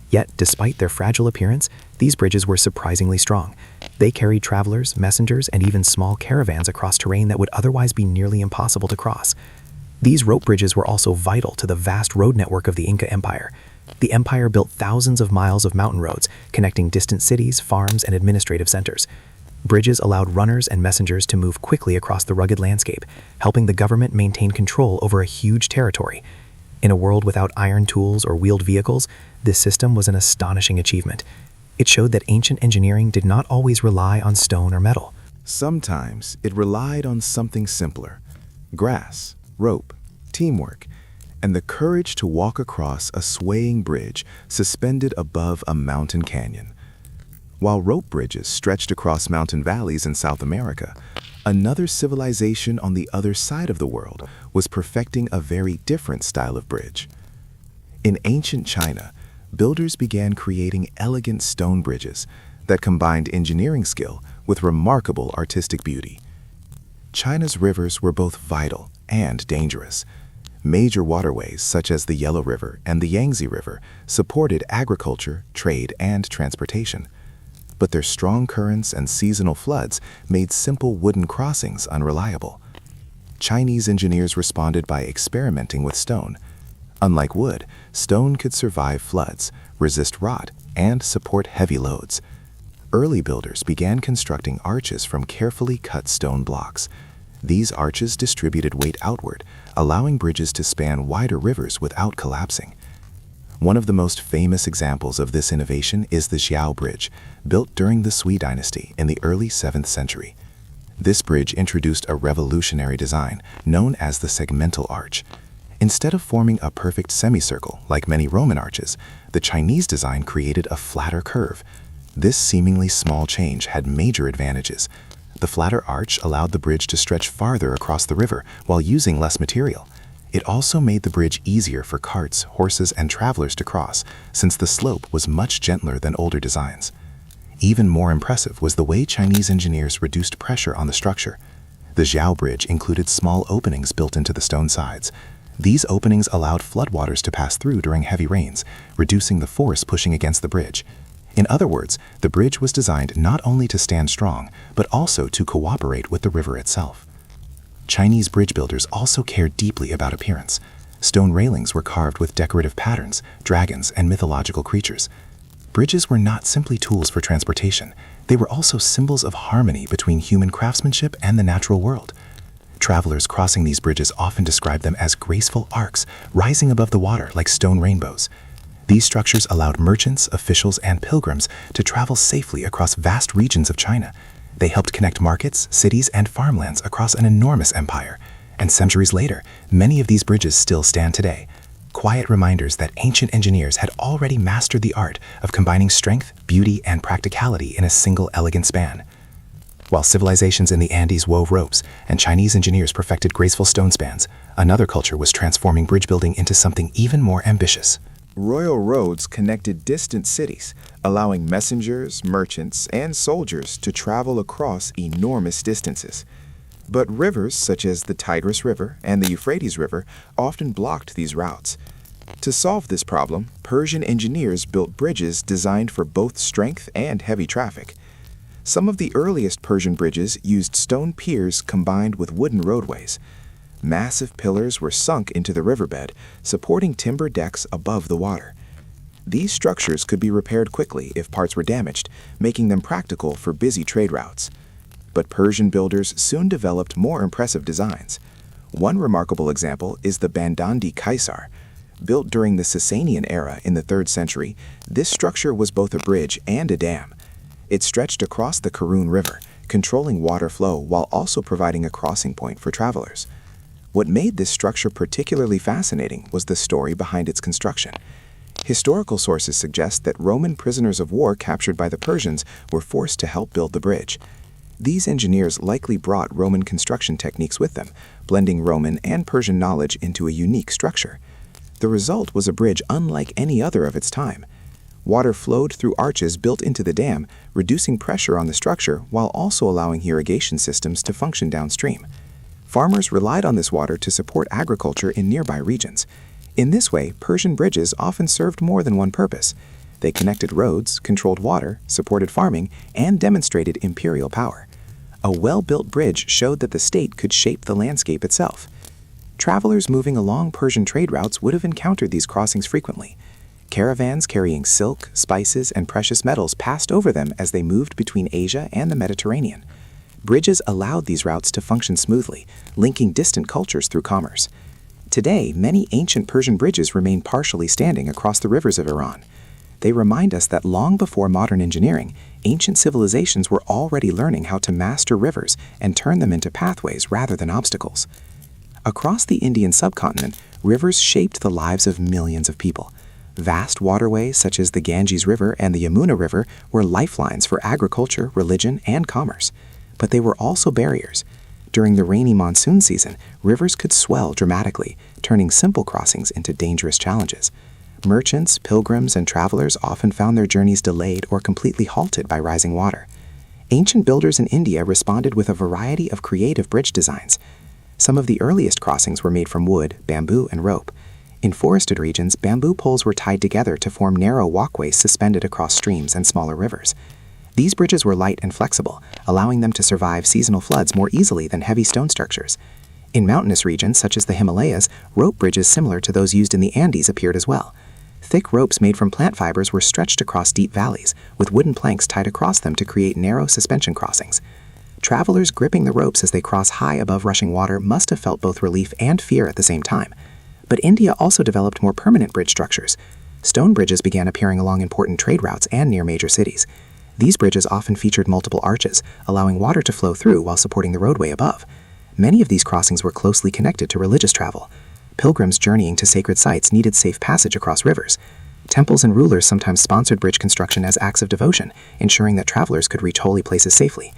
Yet, despite their fragile appearance, these bridges were surprisingly strong. They carried travelers, messengers, and even small caravans across terrain that would otherwise be nearly impossible to cross. These rope bridges were also vital to the vast road network of the Inca Empire. The empire built thousands of miles of mountain roads, connecting distant cities, farms, and administrative centers. Bridges allowed runners and messengers to move quickly across the rugged landscape, helping the government maintain control over a huge territory. In a world without iron tools or wheeled vehicles, this system was an astonishing achievement. It showed that ancient engineering did not always rely on stone or metal. Sometimes it relied on something simpler: grass, rope, teamwork, and the courage to walk across a swaying bridge suspended above a mountain canyon. While rope bridges stretched across mountain valleys in South America, another civilization on the other side of the world was perfecting a very different style of bridge. In ancient China, builders began creating elegant stone bridges that combined engineering skill with remarkable artistic beauty. China's rivers were both vital and dangerous. Major waterways such as the Yellow River and the Yangtze River supported agriculture, trade, and transportation. But their strong currents and seasonal floods made simple wooden crossings unreliable. Chinese engineers responded by experimenting with stone. Unlike wood, stone could survive floods, resist rot, and support heavy loads. Early builders began constructing arches from carefully cut stone blocks. These arches distributed weight outward, allowing bridges to span wider rivers without collapsing. One of the most famous examples of this innovation is the Xiao Bridge, built during the Sui dynasty in the early 7th century. This bridge introduced a revolutionary design known as the segmental arch. Instead of forming a perfect semicircle like many Roman arches, the Chinese design created a flatter curve. This seemingly small change had major advantages. The flatter arch allowed the bridge to stretch farther across the river while using less material. It also made the bridge easier for carts, horses, and travelers to cross, since the slope was much gentler than older designs. Even more impressive was the way Chinese engineers reduced pressure on the structure. The Xiao Bridge included small openings built into the stone sides. These openings allowed floodwaters to pass through during heavy rains, reducing the force pushing against the bridge. In other words, the bridge was designed not only to stand strong, but also to cooperate with the river itself. Chinese bridge builders also cared deeply about appearance. Stone railings were carved with decorative patterns, dragons, and mythological creatures. Bridges were not simply tools for transportation. They were also symbols of harmony between human craftsmanship and the natural world. Travelers crossing these bridges often described them as graceful arcs rising above the water like stone rainbows. These structures allowed merchants, officials, and pilgrims to travel safely across vast regions of China. They helped connect markets, cities, and farmlands across an enormous empire. And centuries later, many of these bridges still stand today. Quiet reminders that ancient engineers had already mastered the art of combining strength, beauty, and practicality in a single elegant span. While civilizations in the Andes wove ropes and Chinese engineers perfected graceful stone spans, another culture was transforming bridge building into something even more ambitious. Royal roads connected distant cities, allowing messengers, merchants, and soldiers to travel across enormous distances. But rivers such as the Tigris River and the Euphrates River often blocked these routes. To solve this problem, Persian engineers built bridges designed for both strength and heavy traffic. Some of the earliest Persian bridges used stone piers combined with wooden roadways. Massive pillars were sunk into the riverbed, supporting timber decks above the water. These structures could be repaired quickly if parts were damaged, making them practical for busy trade routes. But Persian builders soon developed more impressive designs. One remarkable example is the Bandandi Kaisar. Built during the Sasanian era in the 3rd century, this structure was both a bridge and a dam. It stretched across the Karun River, controlling water flow while also providing a crossing point for travelers. What made this structure particularly fascinating was the story behind its construction. Historical sources suggest that Roman prisoners of war captured by the Persians were forced to help build the bridge. These engineers likely brought Roman construction techniques with them, blending Roman and Persian knowledge into a unique structure. The result was a bridge unlike any other of its time. Water flowed through arches built into the dam, reducing pressure on the structure while also allowing irrigation systems to function downstream. Farmers relied on this water to support agriculture in nearby regions. In this way, Persian bridges often served more than one purpose. They connected roads, controlled water, supported farming, and demonstrated imperial power. A well-built bridge showed that the state could shape the landscape itself. Travelers moving along Persian trade routes would have encountered these crossings frequently. Caravans carrying silk, spices, and precious metals passed over them as they moved between Asia and the Mediterranean. Bridges allowed these routes to function smoothly, linking distant cultures through commerce. Today, many ancient Persian bridges remain partially standing across the rivers of Iran. They remind us that long before modern engineering, ancient civilizations were already learning how to master rivers and turn them into pathways rather than obstacles. Across the Indian subcontinent, rivers shaped the lives of millions of people. Vast waterways such as the Ganges River and the Yamuna River were lifelines for agriculture, religion, and commerce. But they were also barriers. During the rainy monsoon season, rivers could swell dramatically, turning simple crossings into dangerous challenges. Merchants, pilgrims, and travelers often found their journeys delayed or completely halted by rising water. Ancient builders in India responded with a variety of creative bridge designs. Some of the earliest crossings were made from wood, bamboo, and rope. In forested regions, bamboo poles were tied together to form narrow walkways suspended across streams and smaller rivers. These bridges were light and flexible, allowing them to survive seasonal floods more easily than heavy stone structures. In mountainous regions such as the Himalayas, rope bridges similar to those used in the Andes appeared as well. Thick ropes made from plant fibers were stretched across deep valleys, with wooden planks tied across them to create narrow suspension crossings. Travelers gripping the ropes as they cross high above rushing water must have felt both relief and fear at the same time. But India also developed more permanent bridge structures. Stone bridges began appearing along important trade routes and near major cities. These bridges often featured multiple arches, allowing water to flow through while supporting the roadway above. Many of these crossings were closely connected to religious travel. Pilgrims journeying to sacred sites needed safe passage across rivers. Temples and rulers sometimes sponsored bridge construction as acts of devotion, ensuring that travelers could reach holy places safely.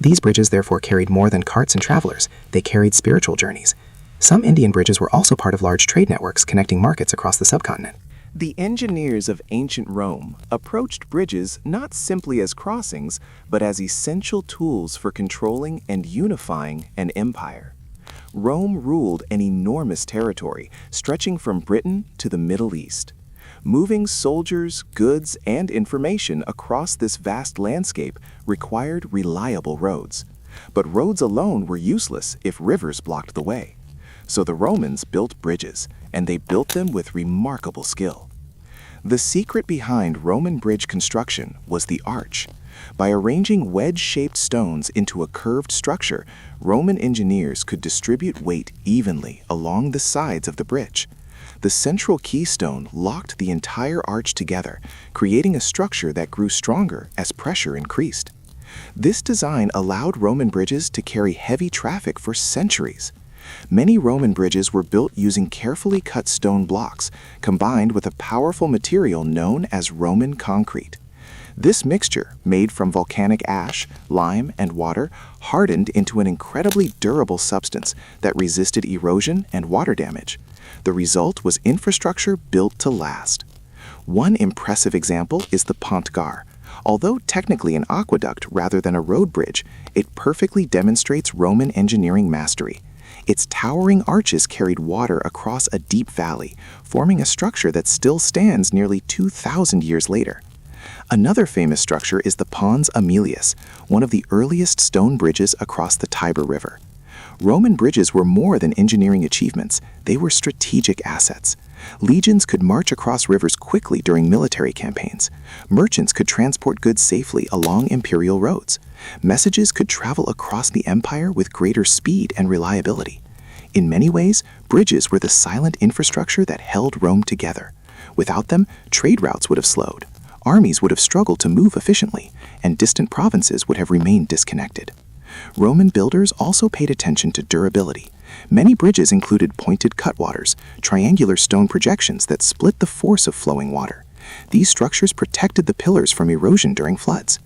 These bridges therefore carried more than carts and travelers, they carried spiritual journeys. Some Indian bridges were also part of large trade networks connecting markets across the subcontinent. The engineers of ancient Rome approached bridges not simply as crossings, but as essential tools for controlling and unifying an empire. Rome ruled an enormous territory stretching from Britain to the Middle East. Moving soldiers, goods, and information across this vast landscape required reliable roads. But roads alone were useless if rivers blocked the way. So the Romans built bridges, and they built them with remarkable skill. The secret behind Roman bridge construction was the arch. By arranging wedge-shaped stones into a curved structure, Roman engineers could distribute weight evenly along the sides of the bridge. The central keystone locked the entire arch together, creating a structure that grew stronger as pressure increased. This design allowed Roman bridges to carry heavy traffic for centuries. Many Roman bridges were built using carefully cut stone blocks, combined with a powerful material known as Roman concrete. This mixture, made from volcanic ash, lime, and water, hardened into an incredibly durable substance that resisted erosion and water damage. The result was infrastructure built to last. One impressive example is the Pont Gar. Although technically an aqueduct rather than a road bridge, it perfectly demonstrates Roman engineering mastery. Its towering arches carried water across a deep valley, forming a structure that still stands nearly 2,000 years later. Another famous structure is the Pons Aemilius, one of the earliest stone bridges across the Tiber River. Roman bridges were more than engineering achievements, they were strategic assets. Legions could march across rivers quickly during military campaigns. Merchants could transport goods safely along imperial roads. Messages could travel across the empire with greater speed and reliability. In many ways, bridges were the silent infrastructure that held Rome together. Without them, trade routes would have slowed. armies would have struggled to move efficiently, and distant provinces would have remained disconnected. Roman builders also paid attention to durability. Many bridges included pointed cutwaters, triangular stone projections that split the force of flowing water. These structures protected the pillars from erosion during floods.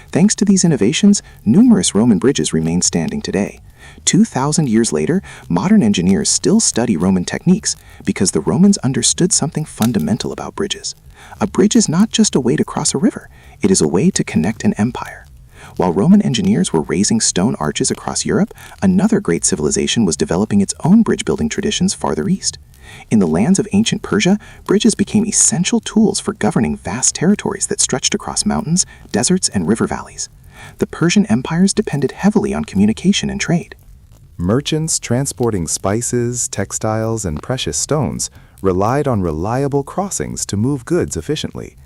Thanks to these innovations, numerous Roman bridges remain standing today. 2,000 years later, modern engineers still study Roman techniques because the Romans understood something fundamental about bridges. A bridge is not just a way to cross a river, it is a way to connect an empire. While Roman engineers were raising stone arches across Europe, another great civilization was developing its own bridge-building traditions farther east. In the lands of ancient Persia, bridges became essential tools for governing vast territories that stretched across mountains, deserts, and river valleys. The Persian empires depended heavily on communication and trade. Merchants transporting spices, textiles, and precious stones relied on reliable crossings to move goods efficiently.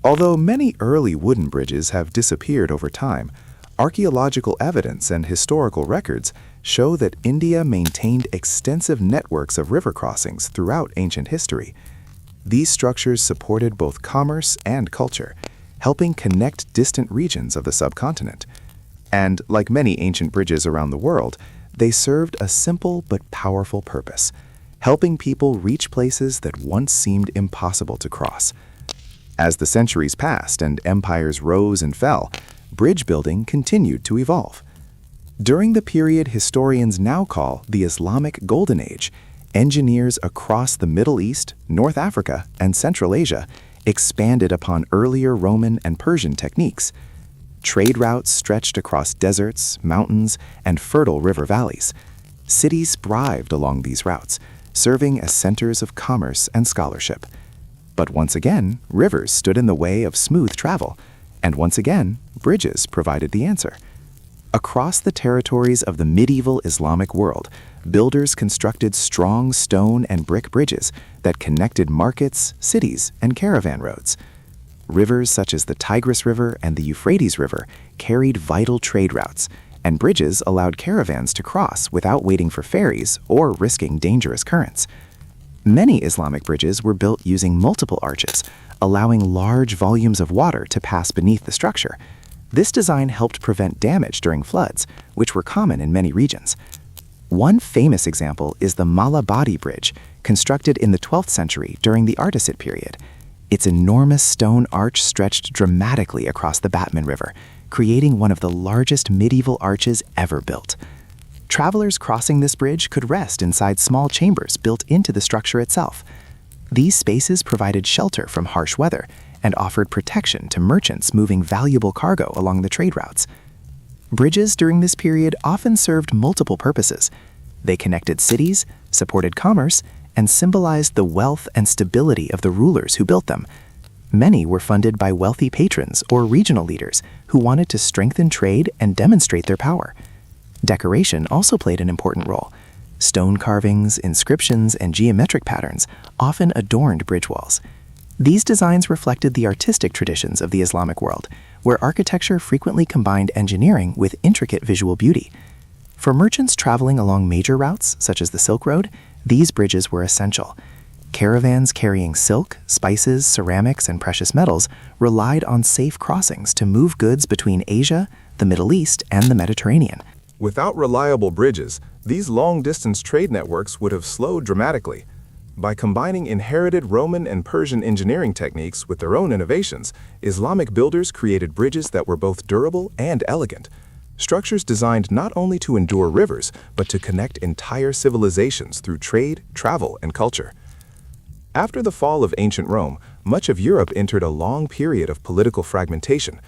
Although many early wooden bridges have disappeared over time, archaeological evidence and historical records show that India maintained extensive networks of river crossings throughout ancient history. These structures supported both commerce and culture, helping connect distant regions of the subcontinent. And, like many ancient bridges around the world, they served a simple but powerful purpose, helping people reach places that once seemed impossible to cross. As the centuries passed and empires rose and fell, bridge building continued to evolve. During the period historians now call the Islamic Golden Age, engineers across the Middle East, North Africa, and Central Asia expanded upon earlier Roman and Persian techniques. Trade routes stretched across deserts, mountains, and fertile river valleys. Cities thrived along these routes, serving as centers of commerce and scholarship. But once again, rivers stood in the way of smooth travel, and once again, bridges provided the answer. Across the territories of the medieval Islamic world, builders constructed strong stone and brick bridges that connected markets, cities, and caravan roads. Rivers such as the Tigris River and the Euphrates River carried vital trade routes, and bridges allowed caravans to cross without waiting for ferries or risking dangerous currents. Many Islamic bridges were built using multiple arches, allowing large volumes of water to pass beneath the structure. This design helped prevent damage during floods, which were common in many regions. One famous example is the Malabadi Bridge, constructed in the 12th century during the Artisite period. Its enormous stone arch stretched dramatically across the Batman River, creating one of the largest medieval arches ever built. Travelers crossing this bridge could rest inside small chambers built into the structure itself. These spaces provided shelter from harsh weather and offered protection to merchants moving valuable cargo along the trade routes. Bridges during this period often served multiple purposes. They connected cities, supported commerce, and symbolized the wealth and stability of the rulers who built them. Many were funded by wealthy patrons or regional leaders who wanted to strengthen trade and demonstrate their power. Decoration also played an important role. Stone carvings, inscriptions, and geometric patterns often adorned bridge walls. These designs reflected the artistic traditions of the Islamic world, where architecture frequently combined engineering with intricate visual beauty. For merchants traveling along major routes, such as the Silk Road, these bridges were essential. Caravans carrying silk, spices, ceramics, and precious metals relied on safe crossings to move goods between Asia, the Middle East, and the Mediterranean. Without reliable bridges, these long-distance trade networks would have slowed dramatically. By combining inherited Roman and Persian engineering techniques with their own innovations, Islamic builders created bridges that were both durable and elegant. Structures designed not only to endure rivers, but to connect entire civilizations through trade, travel, and culture. After the fall of ancient Rome, much of Europe entered a long period of political fragmentation.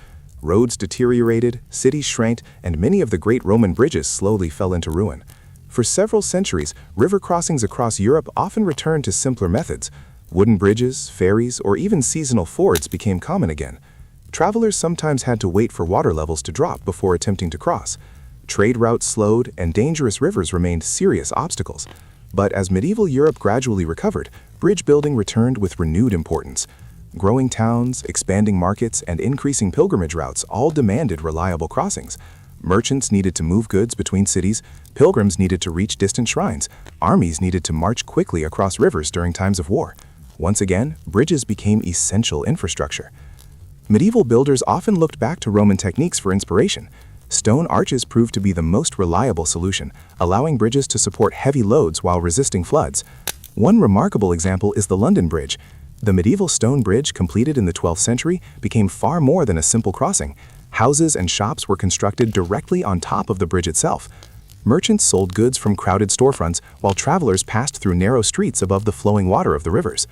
Roads deteriorated, cities shrank, and many of the great Roman bridges slowly fell into ruin. For several centuries, river crossings across Europe often returned to simpler methods. Wooden bridges, ferries, or even seasonal fords became common again. Travelers sometimes had to wait for water levels to drop before attempting to cross. Trade routes slowed, and dangerous rivers remained serious obstacles. But as medieval Europe gradually recovered, bridge building returned with renewed importance. Growing towns, expanding markets, and increasing pilgrimage routes all demanded reliable crossings. Merchants needed to move goods between cities, pilgrims needed to reach distant shrines, armies needed to march quickly across rivers during times of war. Once again, bridges became essential infrastructure. Medieval builders often looked back to Roman techniques for inspiration. Stone arches proved to be the most reliable solution, allowing bridges to support heavy loads while resisting floods. One remarkable example is the London Bridge. The medieval stone bridge, completed in the 12th century, became far more than a simple crossing. Houses and shops were constructed directly on top of the bridge itself. Merchants sold goods from crowded storefronts, while travelers passed through narrow streets above the flowing water of the rivers.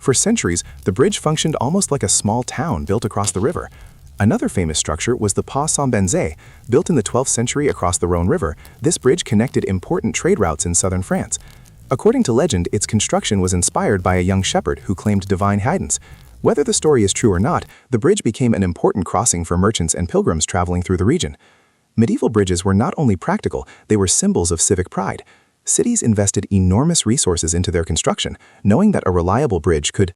For centuries, the bridge functioned almost like a small town built across the river. Another famous structure was the Pont Saint-Benzé. Built in the 12th century across the Rhône River, this bridge connected important trade routes in southern France. According to legend, its construction was inspired by a young shepherd who claimed divine guidance. Whether the story is true or not, the bridge became an important crossing for merchants and pilgrims traveling through the region. Medieval bridges were not only practical, they were symbols of civic pride. Cities invested enormous resources into their construction, knowing that a reliable bridge could